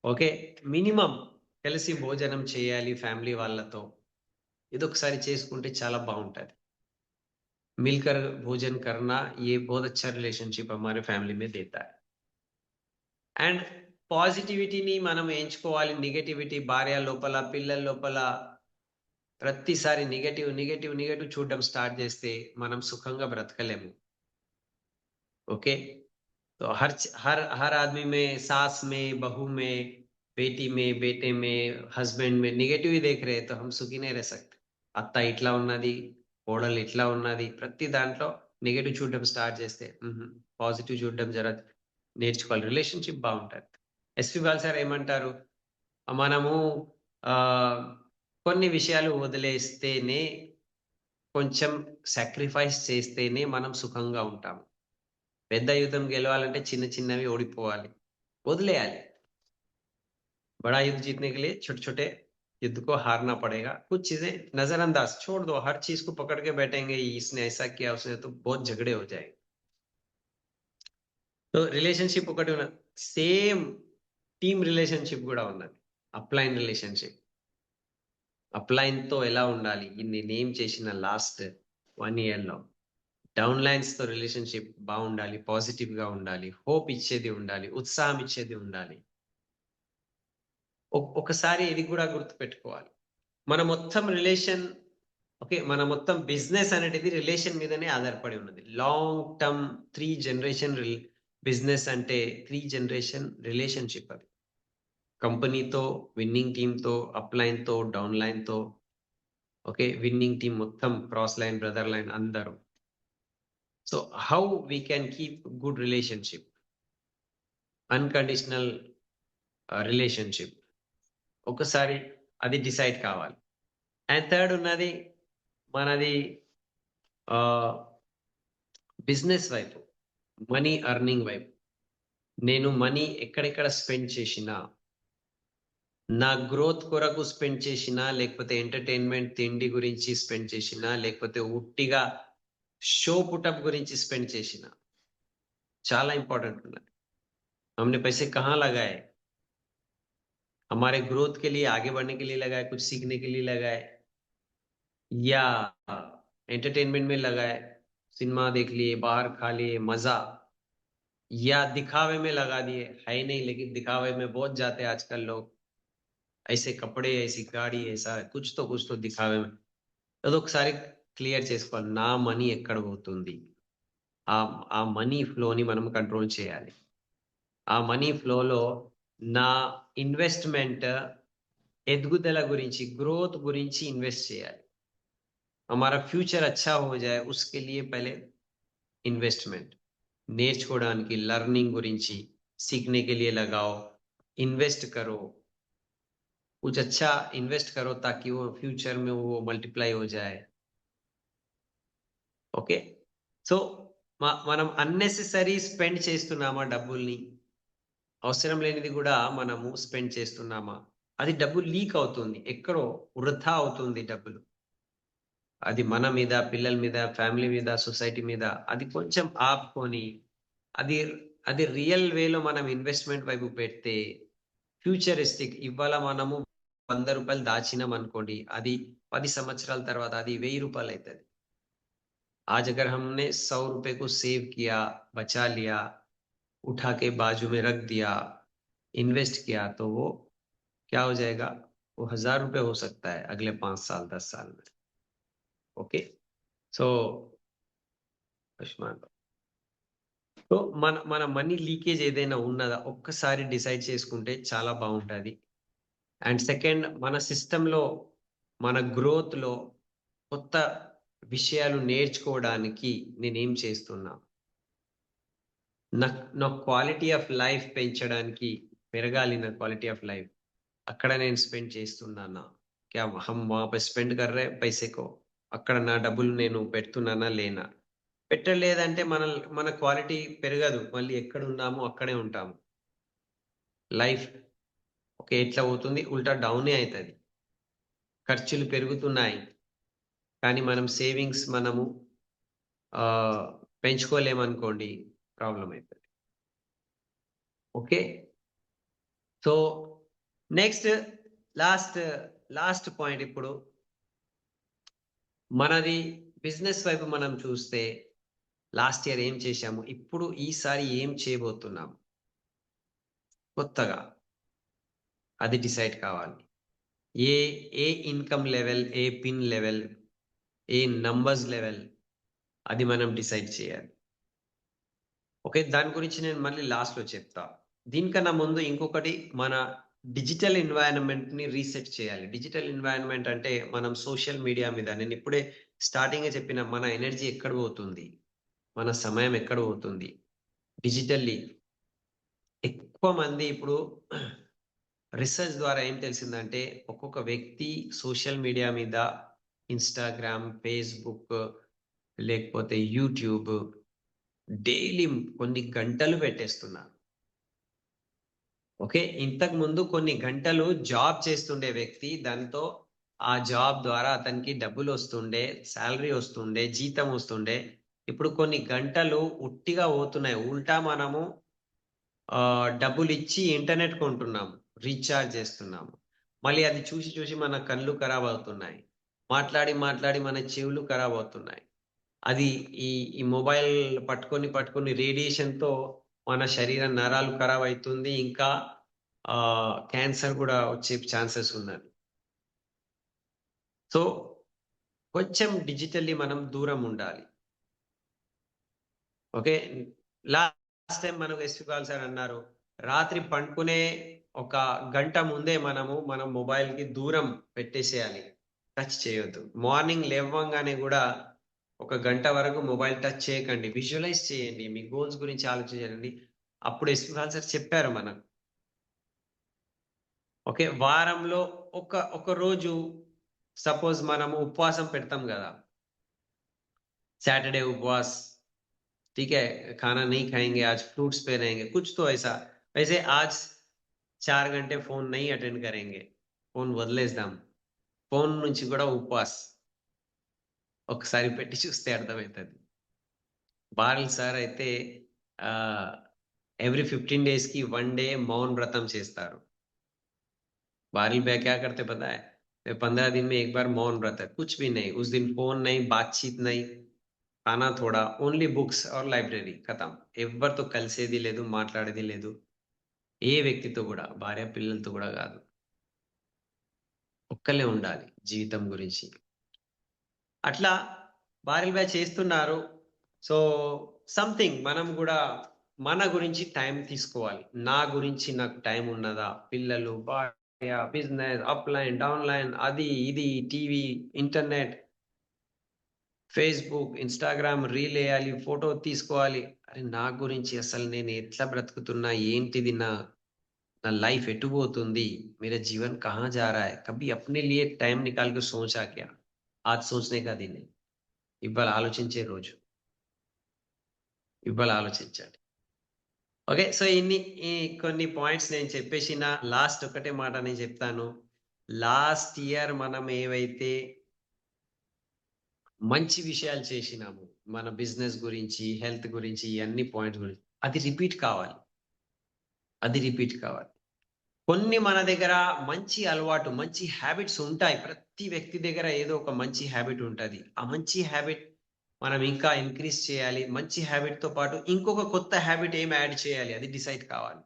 ఓకే, మినిమం కలిసి భోజనం చేయాలి ఫ్యామిలీ వాళ్ళతో, ఇదొకసారి చేసుకుంటే చాలా బాగుంటది. मिलकर भोजन करना ये बहुत अच्छा रिलेशनशिप हमारे फैमिली में देता है. అండ్ పాజిటివిటీని మనం ఎంచుకోవాలి. నెగటివిటీ భార్య లోపల, పిల్లల లోపల ప్రతిసారి నెగటివ్ నెగటివ్ నెగటివ్ చూడడం స్టార్ట్ చేస్తే మనం సుఖంగా బ్రతకలేము. ओके, तो हर आदमी में, सास में, बहू में, बेटी में, बेटे में, हस्बैंड में नेगेटिव ही देख रहे तो हम सुखी नहीं रह सकते. అత్త ఇట్లా ఉన్నది, కోడలు ఇట్లా ఉన్నది, ప్రతి దాంట్లో నెగటివ్ చూడడం స్టార్ట్ చేస్తే పాజిటివ్ చూడడం జర నేర్చుకోవాలి, రిలేషన్షిప్ బాగుంటుంది. ఎస్పి బాల్ సార్ ఏమంటారు, మనము ఆ కొన్ని విషయాలు వదిలేస్తేనే, కొంచెం సాక్రిఫైస్ చేస్తేనే మనం సుఖంగా ఉంటాము. పెద్ద యుద్ధం గెలవాలంటే చిన్న చిన్నవి ఓడిపోవాలి, వదిలేయాలి. बड़ा युद्ध जीतने के लिए छोटे छोटे युद्ध को हारना पड़ेगा. कुछ चीजें नजरअंदाज छोड़ दो, हर चीज को पकड़ के बैठेंगे इसने ऐसा किया उसने, तो बहुत झगड़े हो जाएंगे. तो రిలేషన్షిప్ ఒకటి ఉన్నది. సేమ్ టీమ్ రిలేషన్షిప్ కూడా ఉన్నది, అప్లైన్ రిలేషన్షిప్. అప్లైన్ తో ఎలా ఉండాలి, నేనేం చేసిన లాస్ట్ 1 year లో డౌన్ లైన్స్ తో రిలేషన్షిప్ బాగుండాలి, పాజిటివ్ గా ఉండాలి, హోప్ ఇచ్చేది ఉండాలి, ఉత్సాహం ఇచ్చేది ఉండాలి. ఒకసారి ఇది కూడా గుర్తు పెట్టుకోవాలి, మన మొత్తం రిలేషన్, ఓకే, మన మొత్తం బిజినెస్ అనేది రిలేషన్ మీదనే ఆధారపడి ఉన్నది. లాంగ్ టర్మ్ 3 generation బిజినెస్ అంటే 3 generation రిలేషన్షిప్. అది కంపెనీతో, విన్నింగ్ టీమ్తో, అప్ లైన్తో, డౌన్ లైన్తో. ఓకే, విన్నింగ్ టీమ్ మొత్తం, క్రాస్ లైన్, బ్రదర్ లైన్ అందరూ. So how we can keep good relationship, unconditional relationship. ఒకసారి అది డిసైడ్ కావాలి. అండ్ థర్డ్ ఉన్నది మనది బిజినెస్ వైపు, మనీ ఎర్నింగ్ వైపు. నేను మనీ ఎక్కడెక్కడ స్పెండ్ చేసినా, నా గ్రోత్ కొరకు స్పెండ్ చేసినా, లేకపోతే ఎంటర్టైన్మెంట్ తిండి గురించి స్పెండ్ చేసినా, లేకపోతే ఉట్టిగా షో పుటప్ గురించి స్పెండ్ చేసినా, చాలా ఇంపార్టెంట్ ఉన్నది. हमने पैसे कहाँ लगाए? हमारे ग्रोथ के लिए, आगे बढ़ने के लिए लगाए, कुछ सीखने के लिए लगाए, या एंटरटेनमेंट में लगाए, सिनेमा देख लिए, बाहर खा लिए, मजा, या दिखावे में लगा दिए? है ही नहीं, लेकिन दिखावे में बहुत जाते हैं आजकल लोग. ऐसे कपड़े, ऐसी गाड़ी, ऐसा कुछ तो दिखावे में. అదొకసారి క్లియర్ చేసుకోవాలి. నా మనీ ఎక్కడ పోతుంది, ఆ మనీ ఫ్లోని మనం కంట్రోల్ చేయాలి. ఆ మనీ ఫ్లోలో నా ఇన్వెస్ట్మెంట్ ఎదుగుదల గురించి, గ్రోత్ గురించి ఇన్వెస్ట్ చేయాలి. हमारा ఫ్యూచర్ अच्छा हो जाए उसके लिए पहले ఇన్వెస్ట్మెంట్. నేర్చుకోవడానికి, లర్నింగ్ గురించి, सीखने के लिए लगाओ, इन्वेस्ट करो, कुछ अच्छा इन्वेस्ट करो ताकि वो फ्यूचर में वो मल्टीप्लाई हो जाए. ఓకే. సో మనం అన్నెసెసరీ స్పెండ్ చేస్తున్నామా డబ్బుల్ని? అవసరం లేనిది కూడా మనము స్పెండ్ చేస్తున్నామా? అది డబ్బు లీక్ అవుతుంది, ఎక్కడో వృధా అవుతుంది డబ్బులు. అది మన మీద, పిల్లల మీద, ఫ్యామిలీ మీద, సొసైటీ మీద. అది కొంచెం ఆపుకొని అది అది రియల్ వేలో మనం ఇన్వెస్ట్మెంట్ వైపు పెడితే ఫ్యూచరిస్టిక్, ఇవాళ మనము 100 రూపాయలు దాచినాం అనుకోండి, అది 10 సంవత్సరాల తర్వాత అది 1000 రూపాయలు అవుతుంది. आज अगर हमने 100 रुपए को सेव किया, बचा लिया, उठा के बाजू में रख दिया, इन्वेस्ट किया, तो वो क्या हो जाएगा? वो 1000 रुपए हो सकता है अगले 5 साल 10 साल में. ओके. సో ఉస్మాన్, సో మన మనీ లీకేజ్ ఏదైనా ఉన్నదా ఒక్కసారి డిసైడ్ చేసుకుంటే చాలా బాగుంటుంది. అండ్ సెకండ్, మన సిస్టంలో, మన గ్రోత్లో కొత్త విషయాలు నేర్చుకోవడానికి నేనేం చేస్తున్నా, నా క్వాలిటీ ఆఫ్ లైఫ్ పెంచడానికి, పెరగాలి నా క్వాలిటీ ఆఫ్ లైఫ్, అక్కడ నేను స్పెండ్ చేస్తున్నానా? క్యా హమ్ వహా పే స్పెండ్ కర్ రహే పైసే కో, అక్కడ నా డబ్బులు నేను పెడుతున్నానా లేనా? పెట్టలేదంటే మన క్వాలిటీ పెరగదు, మళ్ళీ ఎక్కడ ఉన్నామో అక్కడే ఉంటాము. లైఫ్ ఓకే ఎట్లా అవుతుంది? ఉల్టా డౌనే అవుతుంది. ఖర్చులు పెరుగుతున్నాయి కానీ మనం సేవింగ్స్ మనము పెంచుకోలేమనుకోండి, ప్రాబ్లం అవుతుంది. Okay. So next last point, ఇప్పుడు మనది బిజినెస్ వైపు మనం చూస్తే లాస్ట్ ఇయర్ ఏం చేశాము, ఇప్పుడు ఈసారి ఏం చేయబోతున్నాము కొత్తగా, అది డిసైడ్ కావాలి. ఏ ఇన్కమ్ లెవెల్, ఏ పిన్ లెవెల్, ఏ నంబర్స్ లెవెల్, అది మనం డిసైడ్ చేయాలి. ఓకే, దాని గురించి నేను మళ్ళీ లాస్ట్లో చెప్తా. దీనికన్నా ముందు ఇంకొకటి, మన డిజిటల్ ఎన్వైరన్మెంట్ని రీసెట్ చేయాలి. డిజిటల్ ఎన్వైరన్మెంట్ అంటే మనం సోషల్ మీడియా మీద, నేను ఇప్పుడే స్టార్టింగే చెప్పిన, మన ఎనర్జీ ఎక్కడ పోతుంది, మన సమయం ఎక్కడ పోతుంది డిజిటల్లీ. ఎక్కువ మంది ఇప్పుడు రీసెర్చ్ ద్వారా ఏం తెలిసిందంటే, ఒక్కొక్క వ్యక్తి సోషల్ మీడియా మీద, ఇన్స్టాగ్రామ్, ఫేస్బుక్, లేకపోతే యూట్యూబ్, డైలీ కొన్ని గంటలు పెట్టేస్తున్నారు. ఓకే, ఇంతకు ముందు కొన్ని గంటలు జాబ్ చేస్తుండే వ్యక్తి, దాంతో ఆ జాబ్ ద్వారా అతనికి డబ్బులు వస్తుండే, శాలరీ వస్తుండే, జీతం వస్తుండే. ఇప్పుడు కొన్ని గంటలు ఉట్టిగా పోతున్నాయి. ఉల్టా మనము డబ్బులు ఇచ్చి ఇంటర్నెట్ కొంటున్నాము, రీఛార్జ్ చేస్తున్నాము. మళ్ళీ అది చూసి చూసి మన కళ్ళు ఖరాబ్ అవుతున్నాయి, మాట్లాడి మన చెవులు ఖరాబ్ అవుతున్నాయి. అది ఈ మొబైల్ పట్టుకొని రేడియేషన్తో మన శరీర నరాలు ఖరాబ్ అవుతుంది. ఇంకా క్యాన్సర్ కూడా వచ్చే ఛాన్సెస్ ఉన్నది. సో కొంచెం డిజిటల్లీ మనం దూరం ఉండాలి. ఓకే, లాస్ట్ టైం మనకు ఎస్వికాల్ సార్ అన్నారు, రాత్రి పండుకునే ఒక గంట ముందే మనం మొబైల్కి దూరం పెట్టేసేయాలి, టచ్ చేయొద్దు. మార్నింగ్ లేవగానే కూడా ఒక గంట వరకు మొబైల్ టచ్ చేయకండి, విజువలైజ్ చేయండి, మీ గోల్స్ గురించి ఆలోచించండి. అప్పుడు ఎస్వికాల్ సార్ చెప్పారు మనకు, ఓకే. వారంలో ఒక రోజు సపోజ్ మనము ఉపవాసం పెడతాం కదా! सैटरडे उपवास, ठीक है, खाना नहीं खाएंगे, आज फ्रूट्स पे रहेंगे, कुछ तो ऐसा। वैसे आज 4 घंटे फोन नहीं अटेंड करेंगे, फोन వదిలేద్దాం, ఫోన్ నుంచి కూడా ఉపవాస్ ఒకసారి పెట్టి చూస్తే అర్థమవుతుంది. బారల్ సార్ అయితే एवरी 15 डेज की 1 डे मौन व्रतम చేస్తారు. बारिल भैया क्या करते पता है? 15 दिन में एक बार मौन व्रत है, कुछ भी नहीं, उस दिन फोन नहीं, बातचीत नहीं, खाना थोड़ा, ఓన్లీ బుక్స్ ఆర్ లైబ్రరీ, ఖతం. ఎవ్వరితో కలిసేది లేదు, మాట్లాడేది లేదు. ఏ వ్యక్తితో కూడా, భార్య పిల్లలతో కూడా కాదు. ఒక్కళ్ళే ఉండాలి జీవితం గురించి. అట్లా భార్యలు బ్యాచ్ చేస్తున్నారు. సో సంథింగ్ మనం కూడా మన గురించి టైం తీసుకోవాలి. నా గురించి నాకు టైం ఉన్నదా? పిల్లలు, భార్య, బిజినెస్, అప్లైన్, డౌన్లైన్, అది ఇది, TV, internet, Facebook, Instagram reel వేయాలి, ఫోటో తీసుకోవాలి. అరే నా గురించి అసలు నేను ఎట్లా బ్రతుకుతున్నా, ఏంటిది నా నా लाइफ ఎటు పోతుంది, मेरा जीवन कहाँ जा रहा है, कभी अपने लिए टाइम निकाल के सोचा क्या? आज सोचने का दिन है. ఇవాళ ఆలోచించే రోజు, ఇవాళ ఆలోచించండి. ఓకే. సో ఈ కొన్ని పాయింట్స్ నేను చెప్పేసిన. లాస్ట్ ఒకటే మాట నేను చెప్తాను. లాస్ట్ ఇయర్ మనం ఏవైతే మంచి విషయాలు చేసినాము, మన బిజినెస్ గురించి, హెల్త్ గురించి, ఈ అన్ని పాయింట్స్ గురించి, అది రిపీట్ కావాలి. అది రిపీట్ కావాలి. కొన్ని మన దగ్గర మంచి అలవాటు, మంచి హ్యాబిట్స్ ఉంటాయి. ప్రతి వ్యక్తి దగ్గర ఏదో ఒక మంచి హ్యాబిట్ ఉంటది. ఆ మంచి హ్యాబిట్ మనం ఇంకా ఇంక్రీజ్ చేయాలి. మంచి హ్యాబిట్ తో పాటు ఇంకొక కొత్త హ్యాబిట్ ఏం యాడ్ చేయాలి, అది డిసైడ్ కావాలి.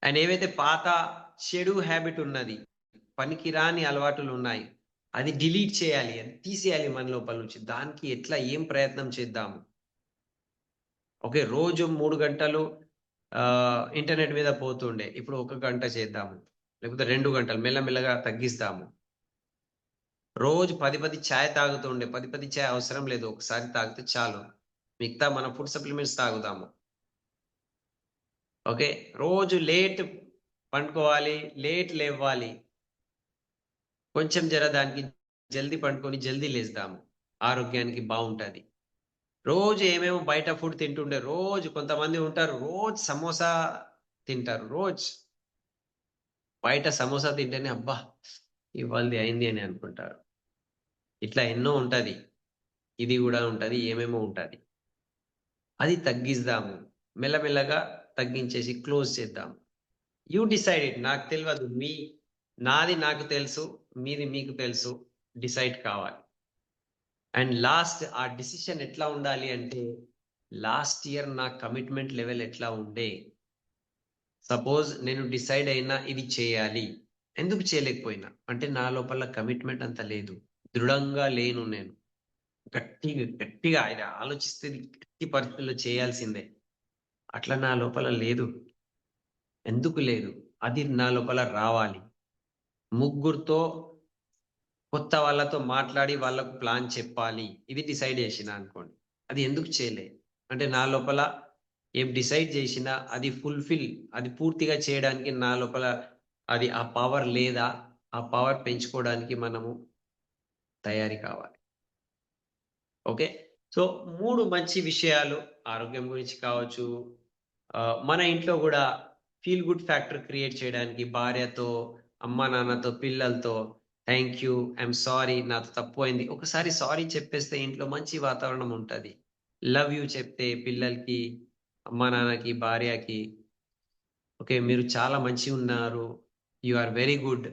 అండ్ ఏవైతే పాత చెడు హ్యాబిట్ ఉన్నది, పనికిరాని అలవాటులు ఉన్నాయి, అది డిలీట్ చేయాలి, అది తీసేయాలి మన లోపల నుంచి. దానికి ఎట్లా, ఏం ప్రయత్నం చేద్దాము? ఓకే. రోజు 3 గంటలు ఇంటర్నెట్ మీద పోతుండే, ఇప్పుడు 1 గంట చేద్దాము, లేకపోతే 2 గంటలు, మెల్లమెల్లగా తగ్గిస్తాము. రోజు 10 చాయ్ తాగుతుండే, 10 చాయ్ అవసరం లేదు, ఒకసారి తాగితే చాలు. మిగతా మన ఫుడ్ సప్లిమెంట్స్ తాగుదాము. ఓకే. రోజు లేట్ పండుకోవాలి, లేట్ లేవాలి, కొంచెం జర దానికి జల్దీ పండుకొని జల్దీ లేస్తాము, ఆరోగ్యానికి బాగుంటది. రోజు ఏమేమో బయట ఫుడ్ తింటుండే, రోజు కొంతమంది ఉంటారు రోజు సమోసా తింటారు. రోజు బయట సమోసా తింటేనే అబ్బా ఇవాళది అయింది అని అనుకుంటారు. ఇట్లా ఎన్నో ఉంటది, ఇది కూడా ఉంటది, ఏమేమో ఉంటది. అది తగ్గిద్దాము, మెల్లమెల్లగా తగ్గించేసి క్లోజ్ చేద్దాము. You decide it. నాకు తెలియదు, నాది నాకు తెలుసు, మీది మీకు తెలుసు. డిసైడ్ కావాలి. అండ్ లాస్ట్ ఆ డిసిషన్ ఎట్లా ఉండాలి అంటే, లాస్ట్ ఇయర్ నా కమిట్మెంట్ లెవెల్ ఎట్లా ఉండే? సపోజ్ నేను డిసైడ్ అయినా ఇది చేయాలి, ఎందుకు చేయలేకపోయినా అంటే నా లోపల కమిట్మెంట్ అంత లేదు, దృఢంగా లేను నేను. గట్టిగా గట్టిగా ఆయన ఆలోచిస్తే గట్టి పరిస్థితుల్లో చేయాల్సిందే, అట్లా నా లోపల లేదు. ఎందుకు లేదు? అది నా లోపల రావాలి. ముగ్గురితో, కొత్త వాళ్ళతో మాట్లాడి వాళ్ళకు ప్లాన్ చెప్పాలి, ఇది డిసైడ్ చేసిన అనుకోండి. అది ఎందుకు చేయలే అంటే నా లోపల ఏం డిసైడ్ చేసినా అది ఫుల్ఫిల్, అది పూర్తిగా చేయడానికి నా లోపల అది ఆ పవర్ లేదా? ఆ పవర్ పెంచుకోవడానికి మనము తయారీ కావాలి. ఓకే. సో 3 మంచి విషయాలు, ఆరోగ్యం గురించి కావచ్చు, మన ఇంట్లో కూడా ఫీల్ గుడ్ ఫ్యాక్టర్ క్రియేట్ చేయడానికి, భార్యతో, అమ్మా నాన్నతో, పిల్లలతో థ్యాంక్ యూ, ఐఎమ్ సారీ, నాతో తప్పు అయింది, ఒకసారి సారీ చెప్పేస్తే ఇంట్లో మంచి వాతావరణం ఉంటది. లవ్ యూ చెప్తే పిల్లలకి, అమ్మా నాన్నకి, భార్యకి, ఓకే మీరు చాలా మంచి ఉన్నారు, యు ఆర్ వెరీ గుడ్,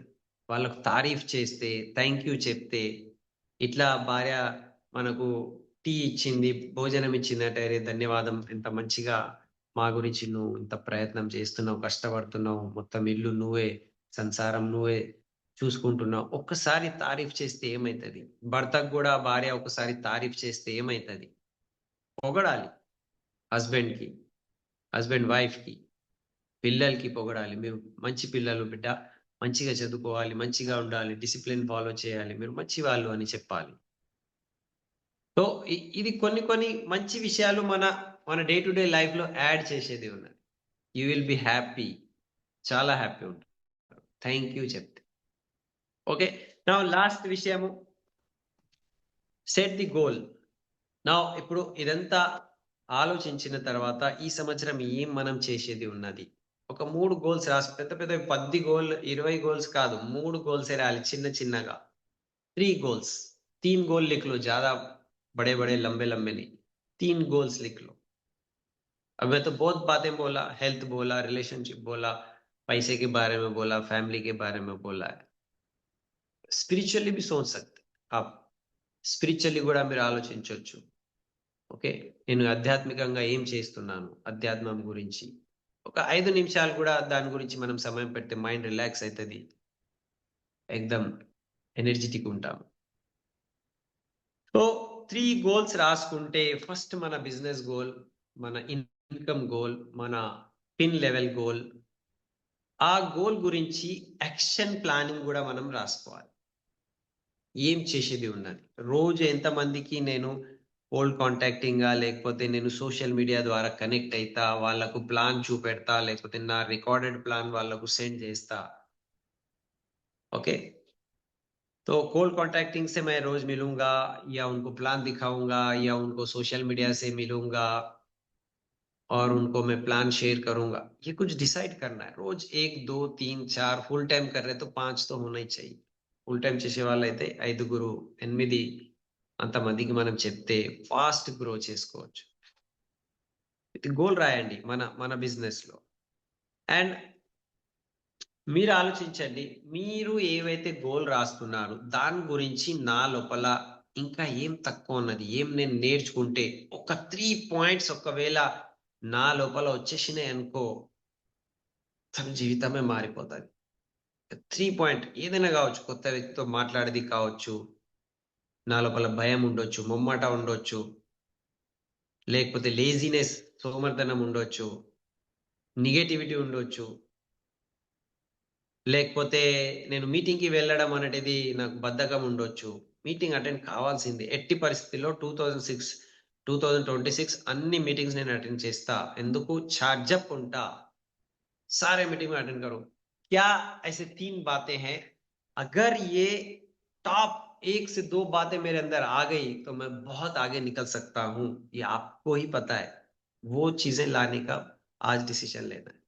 వాళ్ళకు తారీఫ్ చేస్తే, థ్యాంక్ యూ చెప్తే, ఇట్లా భార్య మనకు టీ ఇచ్చింది, భోజనం ఇచ్చిందంటే అరే ధన్యవాదం, ఎంత మంచిగా మా గురించి నువ్వు ఇంత ప్రయత్నం చేస్తున్నావు, కష్టపడుతున్నావు, మొత్తం ఇల్లు నువ్వే, సంసారం నువ్వే చూసుకుంటున్నావు. ఒక్కసారి తారీఫ్ చేస్తే ఏమైతుంది? భర్తకు కూడా భార్య ఒకసారి తారీఫ్ చేస్తే ఏమైతుంది? పొగడాలి. హస్బెండ్కి, హస్బెండ్ వైఫ్కి, పిల్లలకి పొగడాలి. మీరు మంచి పిల్లలు బిడ్డ, మంచిగా చదువుకోవాలి, మంచిగా ఉండాలి, డిసిప్లిన్ ఫాలో చేయాలి, మీరు మంచి వాళ్ళు అని చెప్పాలి. సో ఇది కొన్ని మంచి విషయాలు మన మన డే టు డే లైఫ్ లో యాడ్ చేసేది ఉన్నది. You will be happy. చాలా హ్యాపీ ఉంటారు. థ్యాంక్ యూ చెప్తే. ఓకే, నా లాస్ట్ విషయము, సెట్ ది గోల్. నా ఇప్పుడు ఇదంతా ఆలోచించిన తర్వాత ఈ సంవత్సరం ఏం మనం చేసేది ఉన్నది, ఒక 3 గోల్స్ రాసి, పెద్ద పెద్ద 10 గోల్ 20 గోల్స్ కాదు, 3 గోల్సే రాయాలి చిన్న చిన్నగా. 3 गोल्स, 3 गोल लिख लो, ज्यादा बड़े बड़े लंबे लंबे नहीं, 3 गोल्स लिख लो. अब मैं तो बहुत बातें बोला, हेल्थ बोला, रिलेशनशिप बोला, पैसे के बारे में बोला, फैमिली के बारे में बोला है. స్పిరిచువల్లీ బి సోచ్ సక్తే आप, స్పిరిచువల్లీ కూడా మీరు ఆలోచించవచ్చు. ఓకే, నేను ఆధ్యాత్మికంగా ఏం చేస్తున్నాను, అధ్యాత్మం గురించి ఒక 5 నిమిషాలు కూడా దాని గురించి మనం సమయం పెడితే మైండ్ రిలాక్స్ అవుతుంది, ఎక్దమ్ ఎనర్జెటిక్ ఉంటాం. సో 3 గోల్స్ రాసుకుంటే, ఫస్ట్ మన బిజినెస్ గోల్, మన ఇన్కమ్ గోల్, మన పిన్ లెవెల్ గోల్, ఆ గోల్ గురించి యాక్షన్ ప్లానింగ్ కూడా మనం రాసుకోవాలి. ఏం చేసేది ఉన్నది, రోజు ఎంతమందికి నేను ఓల్డ్ కాంటాక్టింగ్ లేకపోతే నేను సోషల్ మీడియా ద్వారా కనెక్ట్ అవుతా, వాళ్ళకు ప్లాన్ చూపెడతా, లేకపోతే నా రికార్డెడ్ ప్లాన్ వాళ్ళకు సెండ్ చేస్తా. ओके, तो कोल्ड कॉन्टैक्टिंग से मैं रोज मिलूंगा, या उनको प्लान दिखाऊंगा, या उनको सोशल मीडिया से मिलूंगा और उनको मैं प्लान शेयर करूंगा. ये कुछ डिसाइड करना है. रोज 1 2 3 4 फुल टाइम कर रहे तो 5 तो होना ही चाहिए. ఫుల్ టైం చేసే వాళ్ళైతే 5 8 అంతమందికి మనం చెప్తే ఫాస్ట్ గ్రో చేసుకోవచ్చు. ఇది గోల్ రాయండి మన మన బిజినెస్ లో. అండ్ మీరు ఆలోచించండి, మీరు ఏవైతే గోల్ రాస్తున్నారో దాని గురించి నా లోపల ఇంకా ఏం తక్కువ ఉన్నది, ఏం నేను నేర్చుకుంటే ఒక 3 పాయింట్స్ ఒకవేళ నా లోపల వచ్చేసినాయి అనుకో, తన జీవితమే మారిపోతుంది. 3 పాయింట్ ఏదైనా కావచ్చు, కొత్త వ్యక్తితో మాట్లాడేది కావచ్చు, నా లోపల భయం ఉండొచ్చు, మొమ్మట ఉండొచ్చు, లేకపోతే లేజినెస్ సోమర్ధనం ఉండొచ్చు, నెగటివిటీ ఉండొచ్చు, లేకపోతే నేను మీటింగ్కి వెళ్ళడం అనేది నాకు బద్ధకం ఉండొచ్చు. మీటింగ్ అటెండ్ కావాల్సిందే ఎట్టి పరిస్థితుల్లో. 2026 అన్ని మీటింగ్స్ నేను అటెండ్ చేస్తా. ఎందుకు? చార్జప్ ఉంటా, सारे मीटिंग में अटेंड करो. क्या ऐसे 3 बातें हैं, अगर ये टॉप 1 से 2 बातें मेरे अंदर आ गई तो मैं बहुत आगे निकल सकता हूं. ये आपको ही पता है. वो चीजें लाने का आज डिसीजन लेना है.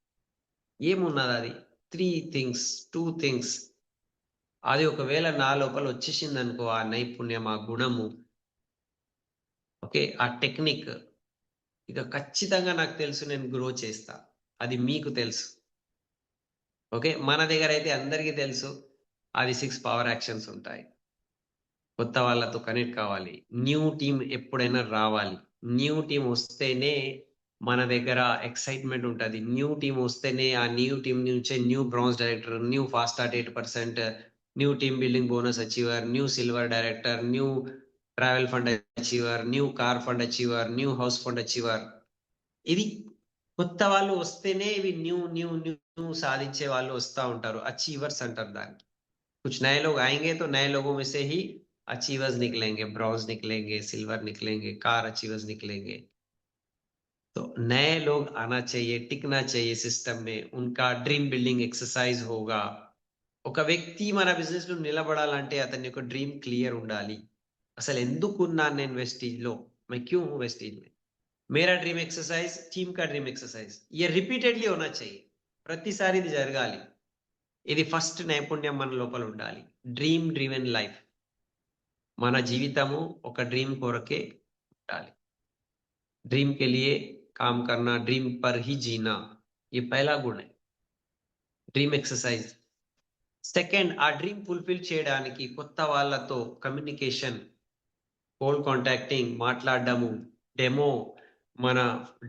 ఏమున్నది 3 థింగ్స్ 2 థింగ్స్, అది ఒకవేళ నా లోపల వచ్చేసింది అనుకో, ఆ నైపుణ్యం, ఆ గుణము, ఓకే, ఆ టెక్నిక్, ఇక ఖచ్చితంగా నాకు తెలుసు నేను గ్రో చేస్తా. అది మీకు తెలుసు. ఓకే, మన దగ్గర అయితే అందరికీ తెలుసు, అది 6 పవర్ యాక్షన్స్ ఉంటాయి. కొత్త వాళ్ళతో కనెక్ట్ కావాలి, న్యూ టీం ఎప్పుడైనా రావాలి, న్యూ టీం వస్తేనే మన దగ్గర ఎక్సైట్మెంట్ ఉంటుంది. న్యూ టీం వస్తేనే ఆ న్యూ టీం నుంచే new bronze director, new fast start 8%, new team building bonus achiever, new silver director, new travel fund achiever, new car fund achiever, new house fund achiever. ఇది కొత్త వాళ్ళు వస్తేనే ఇవి new new new సాధించే వాళ్ళు వస్తూ ఉంటారు. అచీవర్స్ అంటారు దాన్ని. कुछ नए लोग आएंगे तो नए लोगों में से ही अचीवर्स निकलेंगे, ब्रॉन्ज निकलेंगे, सिल्वर निकलेंगे, कार अचीवर्स निकलेंगे. तो नए लोग आना चाहिए, टिकना चाहिए सिस्टम में. उनका ड्रीम बिल्डिंग एक्सरसाइज होगा. ఒక వ్యక్తి మన బిజినెస్ లో నిలబడాలంటే అతని యొక్క డ్రీమ్ క్లియర్ ఉండాలి. అసలు ఎందుకున్నాను నేను వెస్టీజ్ లో, मैं क्यों हूं वेस्टीज में, मेरा ड्रीम एक्सरसाइज, टीम का ड्रीम एक्सरसाइज, ये रिपीटेडली होना चाहिए. ప్రతిసారి ఇది జరగాలి. ఇది ఫస్ట్ నైపుణ్యం మన లోపల ఉండాలి. Dream driven life. మన జీవితము ఒక డ్రీమ్ కొరకే ఉండాలి. ड्रीम के लिए काम करना, ड्रीम पर ही जीना, ये पहला गुण है. Dream exercise. సెకండ్, ఆ డ్రీమ్ ఫుల్ఫిల్ చేయడానికి కొత్త వాళ్ళతో కమ్యూనికేషన్, కోల్డ్ కాంటాక్టింగ్, మాట్లాడడము, డెమో, మన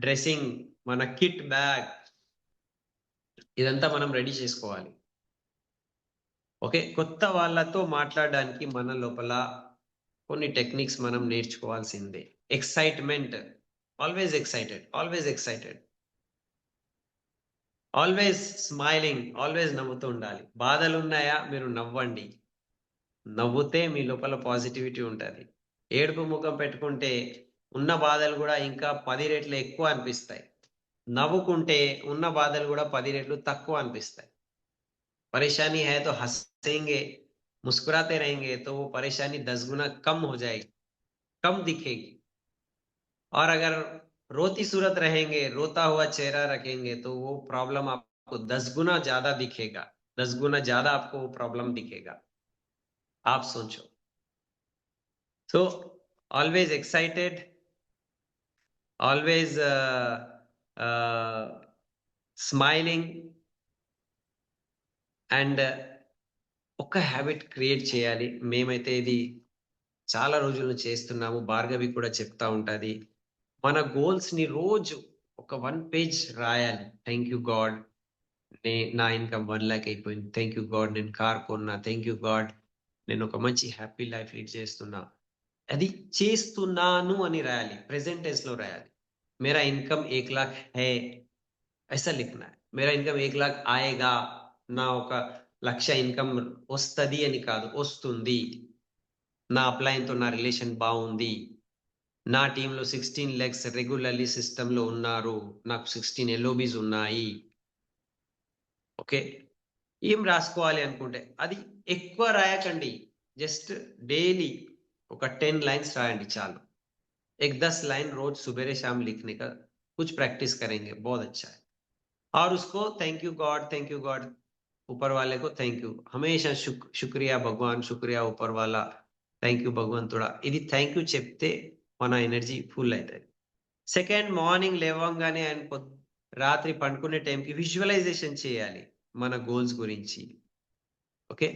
డ్రెస్సింగ్, మన కిట్ బ్యాగ్, ఇదంతా మనం రెడీ చేసుకోవాలి. ఓకే, కొత్త వాళ్ళతో మాట్లాడడానికి మన లోపల కొన్ని టెక్నిక్స్ మనం నేర్చుకోవాల్సిందే. Excitement, always excited, always excited, always smiling, always నవ్వుతూ ఉండాలి. బాధలు ఉన్నాయా, మీరు నవ్వండి. నవ్వుతే మీ లోపల పాజిటివిటీ ఉంటుంది. ఏడుపు ముఖం పెట్టుకుంటే ఉన్న బాధలు కూడా ఇంకా 10 రెట్లు ఎక్కువ అనిపిస్తాయి. నవ్వుకుంటే ఉన్న బాధలు కూడా 10 రెట్లు తక్కువ అనిపిస్తాయి. परेशानी है तो हंसेंगे, मुस्कुराते रहेंगे तो वो परेशानी 10 गुना कम हो जाएगी, कम दिखेगी। और अगर रोती सूरत रहेंगे, रोता हुआ चेहरा रखेंगे तो वो प्रॉब्लम आपको 10 गुना ज्यादा दिखेगा, 10 गुना ज्यादा आपको वो प्रॉब्लम दिखेगा। आप सोचो। So always excited, always smiling and ఒక హ్యాబిట్ క్రియేట్ చేయాలి. మేమైతే ఇది చాలా రోజుల నుంచి చేస్తున్నాము. భార్గవి కూడా చెప్తా ఉంటది. మన గోల్స్ ని రోజు ఒక 1 పేజ్ రాయాలి. థ్యాంక్ యూ గాడ్, నా ఇన్కమ్ 1 లాక్ అయిపోయింది. థ్యాంక్ యూ గాడ్, నేను కార్ కొన్నా. థ్యాంక్ యూ గాడ్, నేను ఒక మంచి హ్యాపీ లైఫ్ లీడ్ చేస్తున్నా. అది చేస్తున్నాను అని రాయాలి. ప్రెసెంట్ టెన్స్ లో రాయాలి. मेरा इनकम 1 लाख है ऐसा लिखना है. मेरा इनकम 1 लाख आएगा, నా ఒక లక్ష ఇన్కమ్ వస్తది అని కాదు, వస్తుంది. నా అప్లైన్ తో నా రిలేషన్ బాగుంది. నా టీంలో 16 lakhs రెగ్యులర్లీ సిస్టమ్ లో ఉన్నారు. నాకు 16 ఎల్ఓబీస్ ఉన్నాయి. ఓకే, ఏం రాసుకోవాలి అనుకుంటే అది ఎక్కువ రాయకండి. జస్ట్ డైలీ ఒక 10 lines రాయండి చాలు. एक 10 लाइन रोज सुबह शाम लिखने का कुछ प्रैक्टिस करेंगे, बहुत अच्छा है. और उसको थैंक यू गॉड, ऊपर वाले को थैंक यू हमेशा, शुक्रिया भगवान, शुक्रिया ऊपर वाला, థ్యాంక్ యూ భగవంతుడా. ఇది థ్యాంక్ యూ చెప్తే మన ఎనర్జీ ఫుల్ అవుతుంది. సెకండ్, మార్నింగ్ లేవంగానే అండ్ రాత్రి పండుకునే టైంకి విజువలైజేషన్ చేయాలి మన గోల్స్ గురించి. ओके,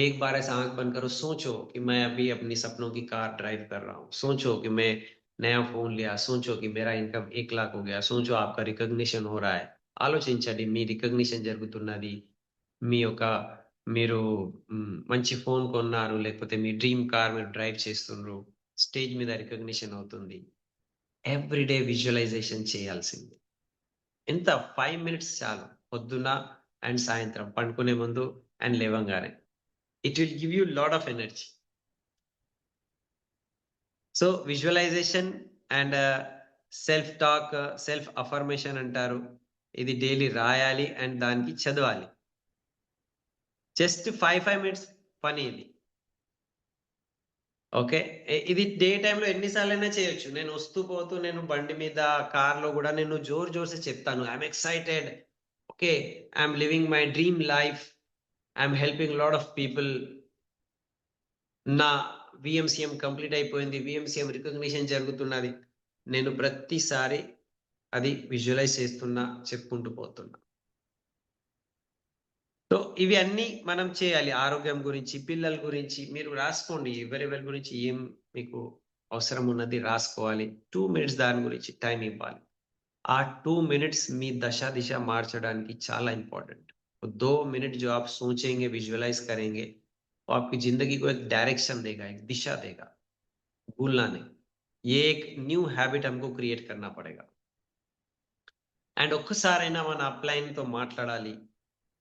एक बार ऐसा आंख बंद करो, सोचो कि मैं अभी अपनी सपनों की कार ड्राइव कर रहा हूँ. सोचो कि मैं नया फोन लिया. सोचो कि मेरा इनकम 1 लाख हो गया. सोचो आपका रिकग्निशन हो रहा है. ఆలోచించండి, మీ రికగ్నిషన్ జరుగుతున్నది. మీ యొక్క మీరు మంచి ఫోన్ కొన్నారు, లేకపోతే మీ డ్రీమ్ కార్ మీరు డ్రైవ్ చేస్తున్నారు, స్టేజ్ మీద రికగ్నిషన్ అవుతుంది. ఎవ్రీడే విజువలైజేషన్ చేయాల్సింది. ఎంత 5 minutes చాలు, పొద్దున అండ్ సాయంత్రం పండుకునే ముందు అండ్ లేవంగానే. It will give you lot of energy. So visualization and self talk, self affirmation అంటారు. ఇది డైలీ రాయాలి అండ్ దానికి చదవాలి. జస్ట్ 5 minutes పని ఇది. ఓకే, ఇది డే టైంలో ఎన్నిసార్లైనా చేయొచ్చు. నేను వస్తూ పోతూ, నేను బండి మీద కార్లో కూడా నేను జోర్సే చెప్తాను, I'm excited, okay, I'm living my dream life, I'm helping lot of people, నా విఎంసీఎం కంప్లీట్ అయిపోయింది, విఎంసీఎం రికగ్నిషన్ జరుగుతున్నది. నేను ప్రతిసారి అది విజువలైజ్ చేస్తున్నా, చెప్పుకుంటూ పోతున్నా. సో ఇవి అన్ని మనం చేయాలి. ఆరోగ్యం గురించి, పిల్లల గురించి మీరు రాసుకోండి. ఎవరెవరి గురించి ఏం మీకు అవసరం ఉన్నది రాసుకోవాలి. 2 minutes దాని గురించి టైం ఇవ్వాలి. ఆ 2 minutes మీ దశ దిశ మార్చడానికి చాలా ఇంపార్టెంట్. 2 minutes जो आप सोचेंगे, विजुअलाइज करेंगे, वो आपकी जिंदगी को एक डायरेक्शन देगा, एक दिशा देगा. भूलना नहीं. ये एक न्यू हैबिट हमको क्रिएट करना पड़ेगा. అండ్ ఒక్కసారైనా మన అప్లైన్ తో మాట్లాడాలి.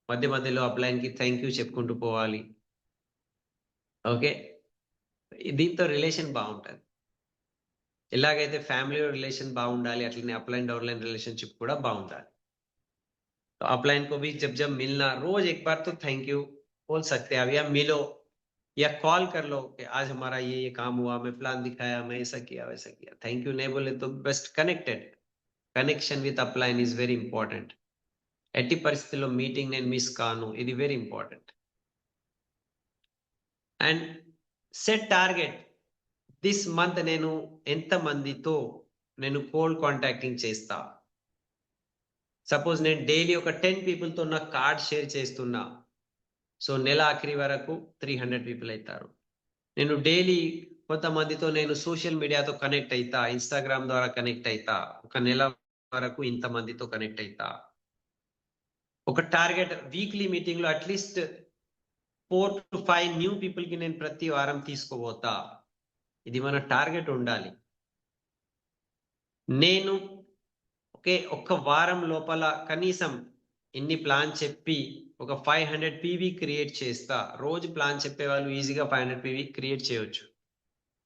మధ్య మధ్యలో అప్లైన్ కి థ్యాంక్ యూ చెప్పుకుంటూ పోవాలి. ఓకే, దీంతో రిలేషన్ బాగుంటుంది. ఎలాగైతే ఫ్యామిలీలో రిలేషన్ బాగుండాలి, అట్లనే అప్లైన్ డౌన్లైన్ రిలేशनशिप కూడా బాగుండాలి. तो अपलाइन को भी जब जब मिलना, रोज एक बार तो थैंक यू बोल सकते हैं, या मिलो या कॉल कर लो कि आज हमारा ये काम हुआ, मैं प्लान दिखाया, मैं ऐसा किया वैसा किया. थैंक यू नहीं बोले तो best connected. Connection with upline is very important. ఎట్టి పరిస్థితుల్లో మీటింగ్ నేను మిస్ కాను, ఇది very important. And set target. This month నేను ఎంత మందితో నేను కోల్డ్ కాంటాక్టింగ్ చేస్తా. సపోజ్ నేను డైలీ ఒక 10 people తో నా కార్డ్ షేర్ చేస్తున్నా. సో నెల ఆఖరి వరకు 300 people అవుతారు. నేను డైలీ కొంతమందితో నేను సోషల్ మీడియాతో కనెక్ట్ అవుతా, ఇన్స్టాగ్రామ్ ద్వారా కనెక్ట్ అవుతా. ఒక నెల వరకు ఇంతమందితో కనెక్ట్ అవుతా. ఒక టార్గెట్, వీక్లీ మీటింగ్ లో అట్లీస్ట్ 4 to 5 న్యూ పీపుల్ కి నేను ప్రతి వారం తీసుకోబోతా. ఇది మన టార్గెట్ ఉండాలి. నేను ఒక వారం లోపల కనీసం ఇన్ని ప్లాన్ చెప్పి ఒక 500 PV క్రియేట్ చేస్తా. రోజు ప్లాన్ చెప్పే వాళ్ళు ఈజీగా 500 PV క్రియేట్ చేయొచ్చు.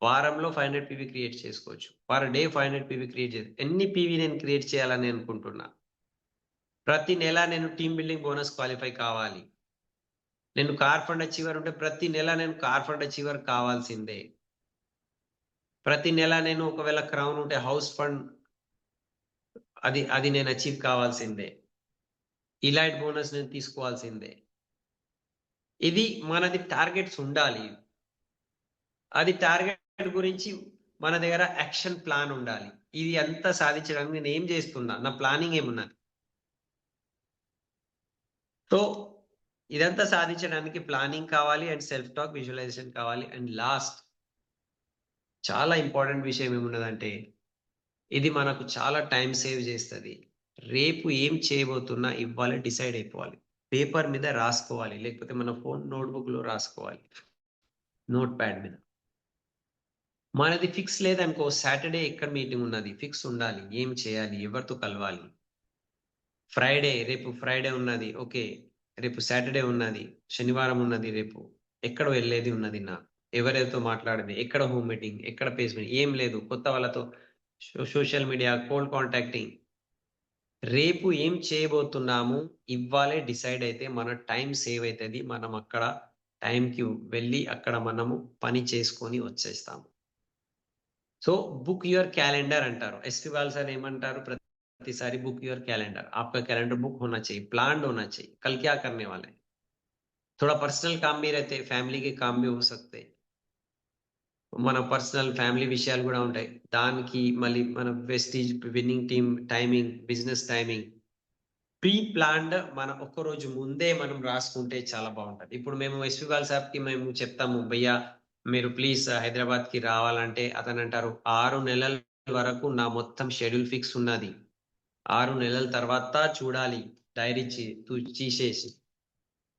వారంలో 500 PV క్రియేట్ చేసుకోవచ్చు. పర్ డే 500 PV క్రియేట్ చేసి ఎన్ని PV నేను క్రియేట్ చేయాలని అనుకుంటున్నా. ప్రతి నెల నేను టీమ్ బిల్డింగ్ బోనస్ క్వాలిఫై కావాలి. నేను కార్ ఫండ్ అచీవర్ ఉంటే ప్రతి నెల నేను కార్ ఫండ్ అచీవర్ కావాల్సిందే. ప్రతి నెల నేను ఒకవేళ క్రౌన్ ఉంటే హౌస్ ఫండ్ అది నేను అచీవ్ కావాల్సిందే. ఇలైట్ బోనస్ నేను తీసుకోవాల్సిందే. ఇది మనది టార్గెట్స్ ఉండాలి. అది టార్గెట్ గురించి మన దగ్గర యాక్షన్ ప్లాన్ ఉండాలి. ఇది అంతా సాధించడానికి నేను ఏం చేస్తున్నా, నా ప్లానింగ్ ఏమున్నది. సో ఇదంతా సాధించడానికి ప్లానింగ్ కావాలి అండ్ సెల్ఫ్ టాక్, విజువలైజేషన్ కావాలి. అండ్ లాస్ట్ చాలా ఇంపార్టెంట్ విషయం ఏమున్నదంటే, ఇది మనకు చాలా టైం సేవ్ చేస్తుంది. రేపు ఏం చేయబోతున్నా ఇవ్వాలి డిసైడ్ అయిపోవాలి. పేపర్ మీద రాసుకోవాలి, లేకపోతే మన ఫోన్ నోట్బుక్లో రాసుకోవాలి, నోట్ ప్యాడ్ మీద. మనది ఫిక్స్ లేదనుకో, సాటర్డే ఎక్కడ మీటింగ్ ఉన్నది ఫిక్స్ ఉండాలి, ఏం చేయాలి, ఎవరితో కలవాలి. రేపు ఫ్రైడే ఉన్నది, ఓకే రేపు సాటర్డే ఉన్నది, శనివారం ఉన్నది, రేపు ఎక్కడ వెళ్ళేది ఉన్నది, ఎవరితో మాట్లాడేది, ఎక్కడ హోమ్ మీటింగ్, ఎక్కడ పేస్ మీటింగ్, ఏం లేదు. కొత్త వాళ్ళతో సోషల్ మీడియా, కోల్డ్ కాంటాక్టింగ్. రేపు ఏం చేయబోతున్నాము ఇవ్వాలే డిసైడ్ అయితే మన టైం సేవ్ అవుతుంది. మనం అక్కడ టైంకి వెళ్ళి అక్కడ మనము పని చేసుకొని వచ్చేస్తాము. సో बुक योर कैलेंडर అంటారు. ఎస్పీ బాల్ సార్ ఏమంటారు, ప్రతిసారి बुक योर कैलेंडर. आपका कैलेंडर बुक होना चाहिए, प्लान्ड होना चाहिए. कल क्या करने वाले हैं. थोड़ा पर्सनल काम भी रहते, ఫ్యామిలీ के काम भी हो सकते. మన పర్సనల్ ఫ్యామిలీ విషయాలు కూడా ఉంటాయి. దానికి మళ్ళీ మన Vestige, winning team timing, business timing pre planned మన ఒక్క రోజు ముందే మనం రాసుకుంటే చాలా బాగుంటది. ఇప్పుడు మేము ఎస్పీ బాల్ సార్ కి మేము చెప్తాము, భయ్యా మీరు ప్లీజ్ హైదరాబాద్ కి రావాలంటే అతను అంటారు 6 నెలల వరకు నా మొత్తం షెడ్యూల్ ఫిక్స్ ఉన్నది. 6 నెలల తర్వాత చూడాలి డైరీ తీసేసి.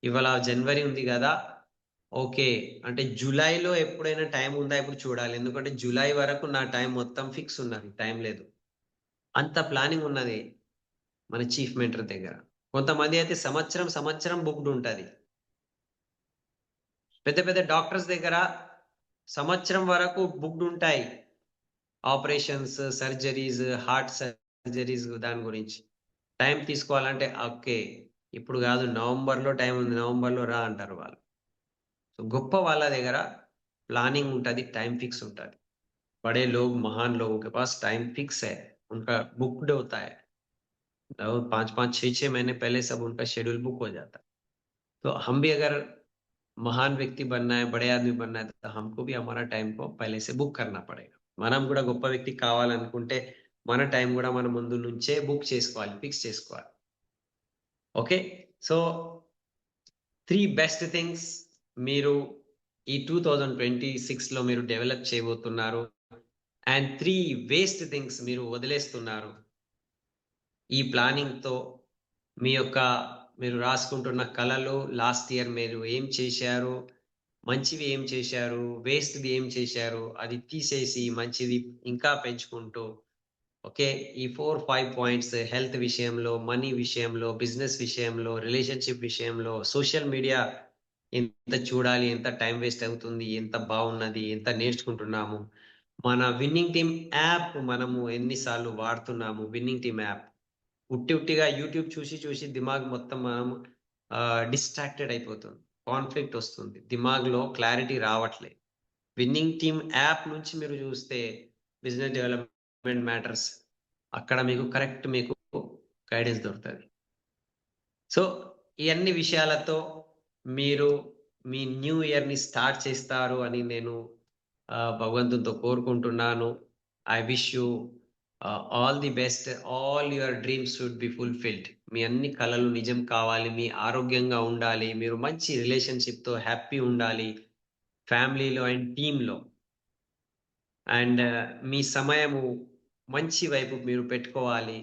ఇవాళ జనవరి ఉంది కదా, ఓకే అంటే జూలైలో ఎప్పుడైనా టైం ఉందా ఇప్పుడు చూడాలి. ఎందుకంటే జూలై వరకు నా టైం మొత్తం ఫిక్స్ ఉన్నది, టైం లేదు. అంత ప్లానింగ్ ఉన్నది మన చీఫ్ మెంటర్ దగ్గర. కొంతమంది అయితే సంవత్సరం బుక్డ్ ఉంటది. పెద్ద పెద్ద డాక్టర్స్ దగ్గర సంవత్సరం వరకు బుక్డ్ ఉంటాయి. ఆపరేషన్స్, సర్జరీస్, హార్ట్ సర్జరీస్, దాని గురించి టైం తీసుకోవాలంటే ఓకే ఇప్పుడు కాదు, నవంబర్లో టైం ఉంది, నవంబర్లో రా అంటారు వాళ్ళు. సో గొప్ప వాళ్ళ దగ్గర प्लानिंग ఉంటుంది, टाइम फिक्स होता है. बड़े लोग, महान लोगों के पास टाइम फिक्स है, उनका बुकड होता है. और 5-5, 6-6 महीने पहले सब उनका शेड्यूल बुक हो जाता है. तो हम भी अगर महान व्यक्ति बनना है, बड़े आदमी बनना है, तो हमको भी हमारा टाइम को पहले से बुक करना पड़ेगा. మనం కూడా గొప్ప వ్యక్తి కావాలనుకుంటే మన టైం కూడా మన ముందు నుంచే బుక్ చేసుకోవాలి, ఫిక్స్ చేసుకోవాలి. ఓకే, సో 3 బెస్ట్ థింగ్స్ మీరు ఈ 2026లో మీరు డెవలప్ చేయబోతున్నారు. అండ్ 3 వేస్ట్ థింగ్స్ మీరు వదిలేస్తున్నారు ఈ ప్లానింగ్తో. మీరు రాసుకుంటున్న కళలు, లాస్ట్ ఇయర్ మీరు ఏం చేశారు, మంచివి ఏం చేశారు, వేస్ట్వి ఏం చేశారు, అది తీసేసి మంచిది ఇంకా పెంచుకుంటూ. ఓకే, ఈ 4-5 పాయింట్స్ హెల్త్ విషయంలో, మనీ విషయంలో, బిజినెస్ విషయంలో, రిలేషన్షిప్ విషయంలో, సోషల్ మీడియా ఎంత చూడాలి, ఎంత టైం వేస్ట్ అవుతుంది, ఎంత బాగున్నది, ఎంత నేర్చుకుంటున్నాము, మన విన్నింగ్ టీమ్ యాప్ మనము ఎన్నిసార్లు వాడుతున్నాము. విన్నింగ్ టీమ్ యాప్ ఉట్టిగా యూట్యూబ్ చూసి దిమాగ్ మొత్తం మనం డిస్ట్రాక్టెడ్ అయిపోతుంది, కాన్ఫ్లిక్ట్ వస్తుంది, దిమాగ్లో క్లారిటీ రావట్లే. విన్నింగ్ టీమ్ యాప్ నుంచి మీరు చూస్తే బిజినెస్ డెవలప్మెంట్ మ్యాటర్స్, అక్కడ మీకు కరెక్ట్ మీకు గైడెన్స్ దొరుకుతుంది. సో ఈ అన్ని విషయాలతో మీరు మీ న్యూ ఇయర్ని స్టార్ట్ చేస్తారు అని నేను భగవంతునితో కోరుకుంటున్నాను. I wish you all the best. All your dreams should be fulfilled. మీ అన్ని కలలు నిజం కావాలి, మీ ఆరోగ్యంగా ఉండాలి, మీరు మంచి రిలేషన్షిప్తో హ్యాపీ ఉండాలి, ఫ్యామిలీలో అండ్ టీంలో. అండ్ మీ సమయము మంచి వైపు మీరు పెట్టుకోవాలి.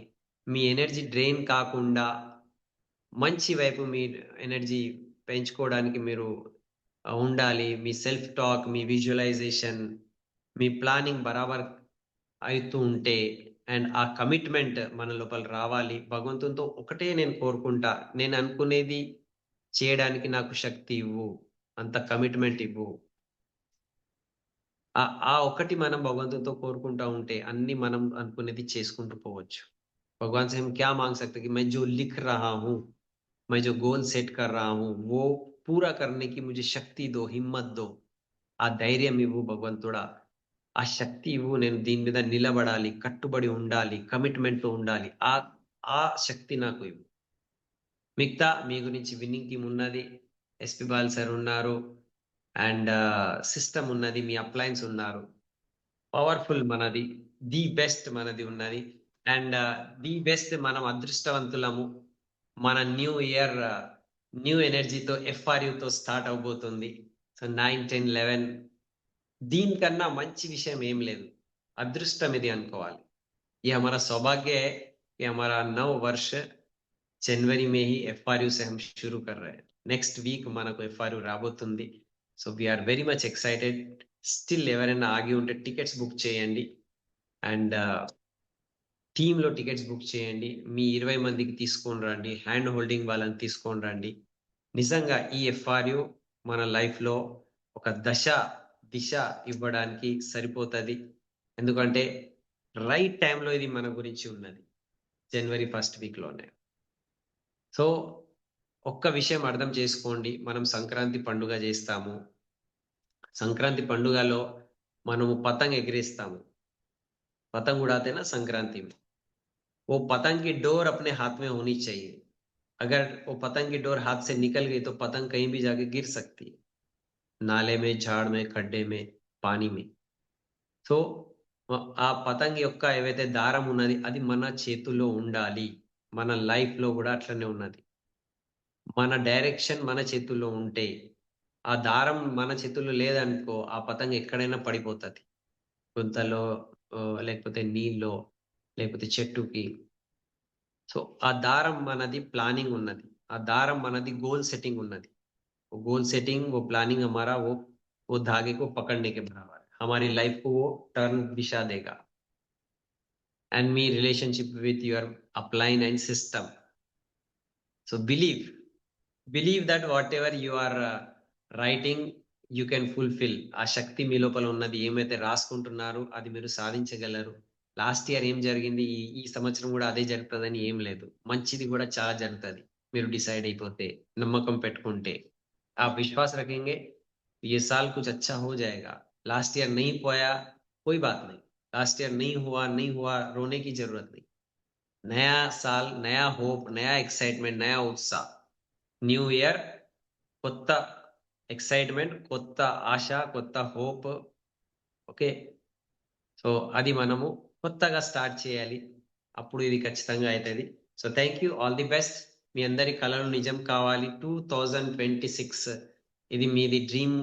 మీ ఎనర్జీ డ్రైన్ కాకుండా మంచి వైపు మీ ఎనర్జీ పెంచుకోవడానికి మీరు ఉండాలి. మీ సెల్ఫ్ టాక్, మీ విజువలైజేషన్, మీ ప్లానింగ్ బరాబర్ అవుతూ ఉంటే అండ్ ఆ కమిట్మెంట్ మన లోపల రావాలి. భగవంతునితో ఒకటే నేను కోరుకుంటా, నేను అనుకునేది చేయడానికి నాకు శక్తి ఇవ్వు, అంత కమిట్మెంట్ ఇవ్వు. ఆ ఒకటి మనం భగవంతునితో కోరుకుంటా ఉంటే అన్ని మనం అనుకునేది చేసుకుంటూ పోవచ్చు. भगवान से हम क्या मांग सकते हैं कि मैं जो लिख रहा हूं, मैं जो गोल सेट कर रहा हूं, वो पूरा करने की मुझे शक्ति दो, हिम्मत दो, ఆ ధైర్యం ఇవ్వు భగవంతుడా, ఆ శక్తి ఇవ్వు, నేను దీని మీద నిలబడాలి, కట్టుబడి ఉండాలి, కమిట్మెంట్ ఉండాలి, ఆ ఆ శక్తి నాకు ఇవ్వు. మిగతా మీ గురించి విన్నింగ్ టీం ఉన్నది, ఎస్పి బాల్ సార్ ఉన్నారు, అండ్ సిస్టమ్ ఉన్నది, మీ అప్లయన్స్ ఉన్నారు, పవర్ఫుల్ మనది, ది బెస్ట్ మనది ఉన్నది. అండ్ ది బెస్ట్, మనం అదృష్టవంతులము. మన న్యూ ఇయర్ న్యూ ఎనర్జీతో ఎఫ్ఆర్యుతో స్టార్ట్ అవబోతుంది. సో 9, 10, 11 దీనికన్నా మంచి విషయం ఏం లేదు. అదృష్టం ఇది అనుకోవాలి. ये हमारा सौभाग्य है कि हमारा नव वर्ष जनवरी में ही एफआरयू से हम शुरू कर रहे हैं. నెక్స్ట్ వీక్ మనకు ఎఫ్ఆర్యూ రాబోతుంది. So we're very much excited. Still ఎవరైనా ఆగి ఉంటే టికెట్స్ బుక్ చేయండి, అండ్ టీంలో టికెట్స్ బుక్ చేయండి. మీ 20 మందికి తీసుకొని రండి, హ్యాండ్ హోల్డింగ్ వాళ్ళని తీసుకొని రండి. నిజంగా ఈ ఎఫ్ఆర్యూ మన లైఫ్లో ఒక దిశ ఇవ్వడానికి సరిపోతుంది. ఎందుకంటే రైట్ టైంలో ఇది మన గురించి ఉన్నది, జనవరి 1st వీక్లోనే. సో ఒక్క విషయం అర్థం చేసుకోండి, మనం సంక్రాంతి పండుగ చేస్తాము. సంక్రాంతి పండుగలో మనము పతంగ్ ఎగిరేస్తాము. पतंग उड़ाते ना संक्रांति में, वो पतंग की डोर अपने हाथ में होनी चाहिए. अगर वो पतंग की डोर हाथ से निकल गई तो पतंग कहीं भी जाके गिर सकती है, नाले में, झाड़ में, खड्डे में, पानी में. సో ఆ పతంగి యొక్క ఏవైతే దారం ఉన్నది అది మన చేతుల్లో ఉండాలి. మన లైఫ్ లో కూడా అట్లనే ఉన్నది. మన డైరెక్షన్ మన చేతుల్లో ఉంటే, ఆ దారం మన చేతుల్లో లేదనుకో, ఆ పతంగి ఎక్కడైనా పడిపోతుంది, గుంతలో, లేకపోతే నీళ్ళలో, లేకపోతే చెట్టుకి. సో ఆ దారం మనది ప్లానింగ్ ఉన్నది, ఆ దారం మనది గోల్ సెట్టింగ్ ఉన్నది. वो गोल सेटिंग, वो प्लानिंग हमारा, वो धागे को पकड़ने के बराबर है. हमारी लाइफ को वो टर्न दिशा देगा. And me relationship with your upline and system. So believe that whatever you are writing, you can fulfill. ఆ శక్తి మీ లోపల ఉన్నది, ఏమైతే రాసుకుంటున్నారో అది మీరు సాధించగలరు. లాస్ట్ ఇయర్ ఏం జరిగింది, ఈ సంవత్సరం కూడా అదే జరుగుతుందని ఏం లేదు. మంచిది కూడా చాలా జరుగుతుంది మీరు డిసైడ్ అయిపోతే, నమ్మకం పెట్టుకుంటే. आप विश्वास रखेंगे, ये साल कुछ अच्छा हो जाएगा. लास्ट ईयर नहीं पोया, कोई बात नहीं. लास्ट ईयर नहीं हुआ, रोने की जरूरत नहीं. नया साल, नया होप, नया एक्साइटमेंट, नया उत्साह. న్యూ ఇయర్, కొత్త ఎక్సైట్మెంట్, కొత్త ఆశ, కొత్త హోప్. ఓకే, సో అది మనము కొత్తగా స్టార్ట్ చేయాలి, అప్పుడు ఇది ఖచ్చితంగా అవుతుంది. So thank you, all the best. మీ అందరి కళలు నిజం కావాలి. 2026 ఇది మీది డ్రీమ్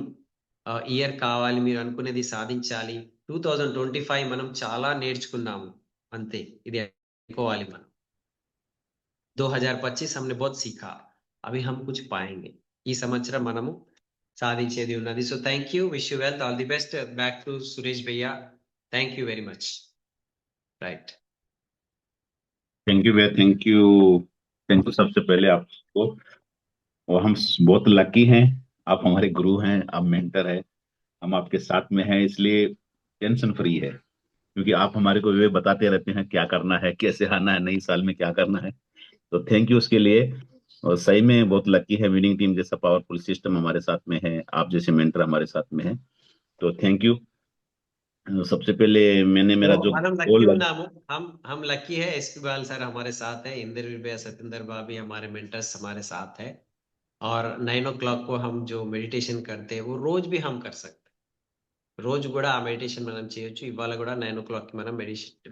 ఇయర్ కావాలి, మీరు అనుకునేది సాధించాలి. 2025 మనం చాలా నేర్చుకున్నాము, అంతే, ఇది అయిపోవాలి మనం. 2025 हमने बहुत सीखा, अभी हम कुछ पाएंगे. ఈ సంవత్సరం మనము సాధించేది ఉన్నది. So thank you, wish you wealth, all the best. Back to Suresh bhaiya. Thank you very much. Right, thank you bhaiya, thank you, thank you सबसे पहले आपको। और हम बहुत लकी हैं, आप हमारे गुरु हैं, आप मेंटर हैं, हम आपके साथ में हैं, इसलिए टेंशन फ्री है, क्योंकि आप हमारे को ये बताते रहते हैं क्या करना है, कैसे आना है, नई साल में क्या करना है। तो थैंक यू उसके लिए। और सही में बहुत लकी है, विनिंग टीम जैसा पावरफुल सिस्टम हमारे साथ में है, आप जैसे मेंटर हमारे साथ में है, तो थैंक यू। सबसे पहले मैंने मेरा जो మనం లక్కీ गोल ఉన్నాము, हम लकी है. एसपी बाल सर हमारे साथ है, इंद्रवीर भैया, सत्येंद्र भाभी हमारे मेंटर्स हमारे साथ है. और 9 o'clock को हम जो మెడిటేషన్ करते हैं वो रोज भी हम कर सकते हैं. రోజు కూడా ఆ మెడిటేషన్ మనం చేయొచ్చు. ఇవాళ కూడా 9 o'clock కి మనం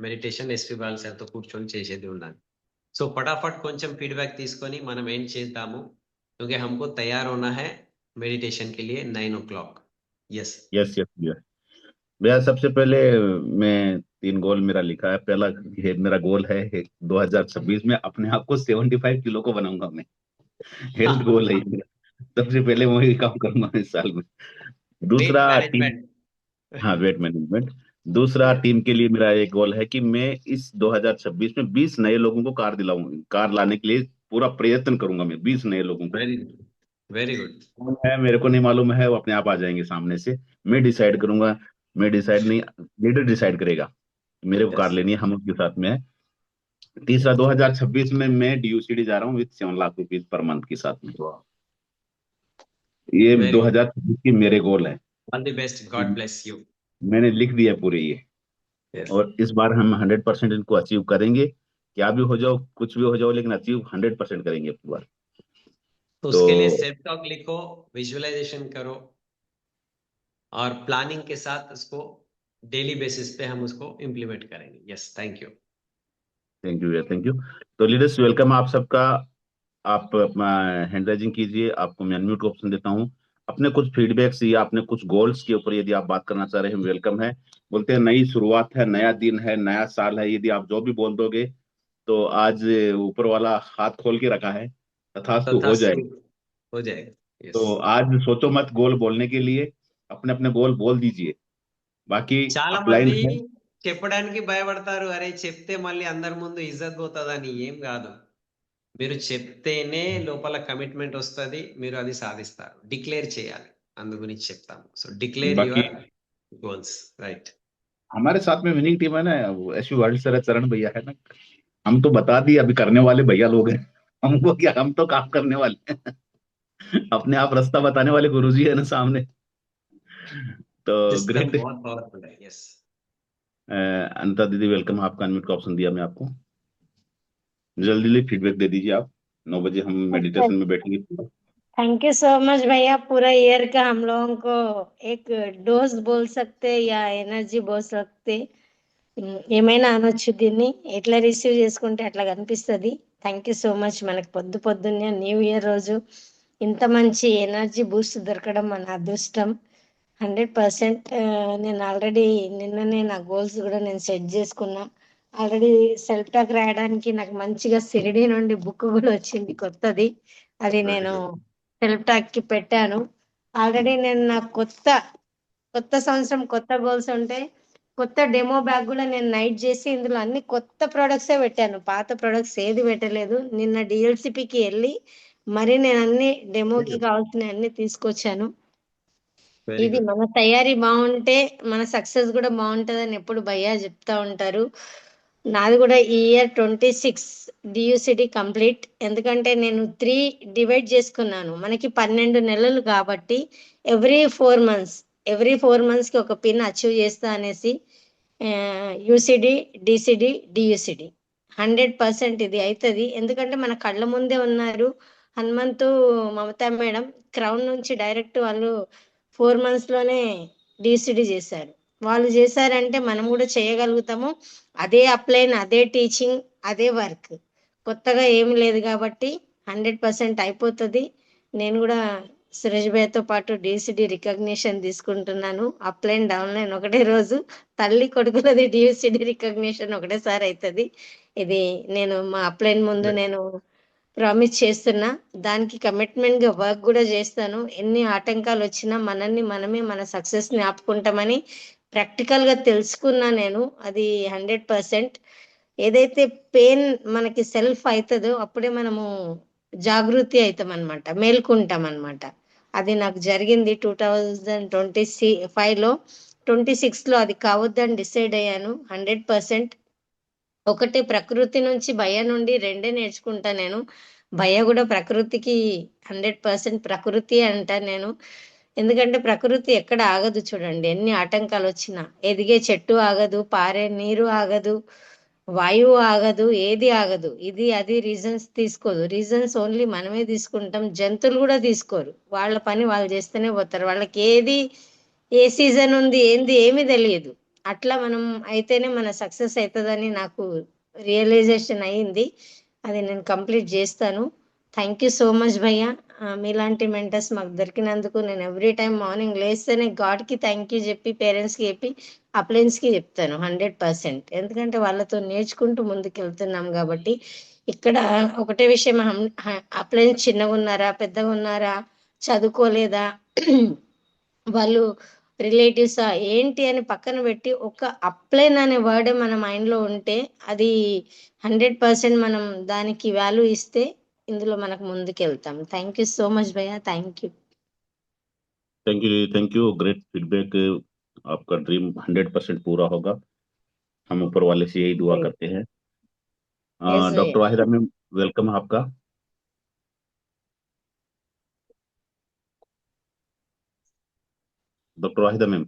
మెడిటేషన్ ఎస్పీ బాల్ సార్ తో కూర్చొని చేసేది ఉన్నది. సో फटाफट కొంచెం ఫీడ్బ్యాక్ తీసుకొని మనం ఏం చేద్దాము, क्योंकि हमको तैयार होना है मेडिटेशन के लिए 9 o'clock. यस यस यस भैया। भैया सबसे पहले मैं 3 गोल मेरा लिखा है। पहला ये मेरा गोल है 2026 में अपने आप को 75 किलो को बनाऊंगा मैं, हेल्थ गोल है ये मेरा। सबसे पहले मैं वही काम करूंगा इस साल में। वेट दूसरा टीम, मैनेजमेंट. हाँ वेट मैनेजमेंट। दूसरा टीम के लिए मेरा एक गोल है कि मैं इस 2026 में 20 नए लोगों को कार दिलाऊंगा, कार लाने के लिए पूरा प्रयत्न करूंगा मैं 20 नए लोगों को। Very good. कौन है मेरे को नहीं मालूम है, वो अपने आप आ जाएंगे सामने से, मैं डिसाइड करूंगा। मैं डिसाइड नहीं, लीडर डिसाइड करेगा मेरे को कार लेनी है, हम उसके साथ में है। तीसरा 2026 में मैं डीयूसीडी जा रहा हूँ with 7 lakh rupees per month के साथ में। ये वेरी गुड। 2026 की मेरे गोल है। All the best, God bless you. मैंने लिख दिया पूरे ये। यस। और इस बार हम 100% इनको अचीव करेंगे। क्या भी हो जाओ, कुछ भी हो जाओ, लेकिन अचीव 100% करेंगे इस बार। तो तो उसके लिए सेल्फ टॉक लिखो, विजुअलाइजेशन करो, और प्लानिंग के साथ उसको डेली बेसिस पे हम उसको इम्प्लीमेंट करेंगे। Yes, thank you. Thank you, thank you. तो लीडर्स, वेलकम आप सबका। आप अपना हैंड राइजिंग कीजिए, आपको मैं अनम्यूट ऑप्शन देता हूँ। अपने कुछ फीडबैक्स या अपने कुछ गोल्स के ऊपर यदि आप बात करना चाह रहे हैं, वेलकम है। बोलते हैं नई शुरुआत है, नया दिन है, नया साल है, यदि आप जो भी बोल दोगे तो आज ऊपर वाला हाथ खोल के रखा है, तथास्तु हो तथास्तु, जाएगा। हो जाएगा। यस। तो आज सोचो मत गोल बोलने के लिए, अपने अपने गोल बोल दीजिए। बाकी చాలా अपलाइन మంది है। చెప్పడానికి భయపడతారు. అరే చెప్తే మళ్ళీ అందరి ముందు ఇజ్జత్ పోతుందని. ఏం కాదు, మీరు చెప్తేనే లోపల కమిట్మెంట్ వస్తుంది, మీరు అది సాధిస్తారు. డిక్లేర్ చేయాలి, అందు గురించి చెప్తాము. సో డిక్లేర్ बाकी యువర్ గోల్స్, రైట్? हमारे साथ में विनिंग टीम है ना, एस वर्ल्ड सर चरण भैया है ना। हम तो बता दिए, अभी करने वाले भैया लोग हैं। हमको क्या, हम तो काम करने वाले हैं। अपने आप रास्ता बताने वाले गुरुजी है ना सामने। तो सिस्टम ग्रेट। बहुत पावरफुल है। यस। अनिता दीदी वेलकम, आपका अनम्यूट का ऑप्शन दिया मैं आपको। जल्दी जल्दी फीडबैक दे दीजिए आप। 9 बजे हम अच्छा, मेडिटेशन में बैठेंगे। थैंक यू सो मच भैया। पूरा ईयर का हम लोगों को एक డోస్ बोल सकते या ఎనర్జీ बोल सकते, ఏమైనా అనొచ్చు. దీన్ని ఎట్లా రిసీవ్ చేసుకుంటే అట్లా కనిపిస్తుంది. Thank you so much. మనకు పొద్దు పొద్దున్నే న్యూ ఇయర్ రోజు ఇంత మంచి ఎనర్జీ బూస్ట్ దొరకడం మన అదృష్టం. 100%. నేను ఆల్రెడీ నిన్ననే నా గోల్స్ కూడా నేను సెట్ చేసుకున్నా. ఆల్రెడీ సెల్ఫ్ టాక్ రాయడానికి నాకు మంచిగా సిరిడి నుండి బుక్ కూడా వచ్చింది కొత్తది. అది वेरी నేను गुड। సెల్ఫ్ టాక్ కి పెట్టాను. ఆల్రెడీ నేను నా కొత్త కొత్త సంవత్సరం కొత్త గోల్స్ ఉంటాయి. కొత్త డెమో బ్యాగ్ కూడా నేను నైట్ చేసి ఇందులో అన్ని కొత్త ప్రొడక్ట్సే పెట్టాను. పాత ప్రొడక్ట్స్ ఏది పెట్టలేదు. నిన్న డిఎల్సిపికి వెళ్ళి మరి నేను అన్ని డెమోకి కావాల్సిన అన్ని తీసుకొచ్చాను. వెరీ ఇది గుడ్. మన తయారీ బాగుంటే మన సక్సెస్ కూడా బాగుంటదని ఎప్పుడు భయ్యా చెప్తా ఉంటారు. నాది కూడా ఈ ఇయర్ 26 డియూసిటీ కంప్లీట్. ఎందుకంటే నేను 3 డివైడ్ చేసుకున్నాను. మనకి 12 నెలలు కాబట్టి ఎవ్రీ 4 మంత్స్, ఎవ్రీ 4 మంత్స్ కి ఒక పిన్ అచీవ్ చేస్తా అనేసి యూసిడి, డిసిడి, డియూసిడి 100% ఇది అవుతుంది. ఎందుకంటే మన కళ్ళ ముందే ఉన్నారు. హనుమంతు, మమతా మేడం క్రౌన్ నుంచి డైరెక్ట్ వాళ్ళు 4 మంత్స్ లోనే డిసిడి చేశారు. వాళ్ళు చేశారంటే మనం కూడా చేయగలుగుతాము. అదే అప్లైన్, అదే టీచింగ్, అదే వర్క్, కొత్తగా ఏమి లేదు కాబట్టి 100% అయిపోతుంది. నేను కూడా సురేష్ భయ్యతో పాటు డిసిడి రికగ్నిషన్ తీసుకుంటున్నాను. అప్లైన్ డౌన్లైన్ ఒకటే రోజు, తల్లి కొడుకులది డిసిడి రికగ్నిషన్ ఒకటేసారి అవుతుంది. ఇది నేను మా అప్లైన్ ముందు నేను ప్రామిస్ చేస్తున్నా. దానికి కమిట్మెంట్ గా వర్క్ కూడా చేస్తాను. ఎన్ని ఆటంకాలు వచ్చినా మనల్ని మనమే మన సక్సెస్ ని ఆపుకుంటామని ప్రాక్టికల్ గా తెలుసుకున్నా నేను. అది 100%. ఏదైతే పెయిన్ మనకి సెల్ఫ్ అవుతుందో అప్పుడే మనము జాగృతి అవుతాం అనమాట, మేల్కుంటాం అనమాట. అది నాకు జరిగింది 2025లో. 26లో అది కావద్దని డిసైడ్ అయ్యాను. 100%. ఒకటి ప్రకృతి నుంచి, భయ నుండి రెండే నేర్చుకుంటా నేను. భయ కూడా ప్రకృతికి 100% ప్రకృతి అంటా నేను. ఎందుకంటే ప్రకృతి ఎక్కడ ఆగదు చూడండి. ఎన్ని ఆటంకాలు వచ్చినా ఎదిగే చెట్టు ఆగదు, పారే నీరు ఆగదు, వాయువు ఆగదు, ఏది ఆగదు. ఇది అది రీజన్స్ తీసుకోదు. రీజన్స్ ఓన్లీ మనమే తీసుకుంటాం. జంతువులు కూడా తీసుకోరు. వాళ్ళ పని వాళ్ళు చేస్తూనే పోతారు. వాళ్ళకి ఏది ఏ సీజన్ ఉంది ఏంది ఏమీ తెలియదు. అట్లా మనం అయితేనే మన సక్సెస్ అవుతుందని నాకు రియలైజేషన్ అయ్యింది. అది నేను కంప్లీట్ చేస్తాను. థ్యాంక్ యూ సో మచ్ భయ్య. మీలాంటి మెంటర్స్ మాకు దొరికినందుకు నేను ఎవ్రీ టైం మార్నింగ్ లేస్తేనే గాడ్కి థ్యాంక్ యూ చెప్పి, పేరెంట్స్కి చెప్పి, అప్లయన్స్కి చెప్తాను 100%. ఎందుకంటే వాళ్ళతో నేర్చుకుంటూ ముందుకు వెళ్తున్నాం కాబట్టి. ఇక్కడ ఒకటే విషయం, అప్లయన్స్ చిన్నగా ఉన్నారా, పెద్దగా ఉన్నారా, చదువుకోలేదా, వాళ్ళు రిలేటివ్స్ ఏంటి అని పక్కన పెట్టి ఒక అప్లైన్ అనే వర్డ్ మన మైండ్ లో ఉంటే అది 100% మనం దానికి వాల్యూ ఇస్తే ఇందులో మనకు ముందుకు వెళ్తాం. థ్యాంక్ యూ సో మచ్ భయ్య. Thank you. Thank you, thank you, great feedback. आपका ड्रीम 100% पूरा होगा। हम ऊपर वाले से यही दुआ करते हैं। Yes, डॉक्टर भैया. वाहिदा मैम, वेलकम है आपका। Doctor Waheeda ma'am.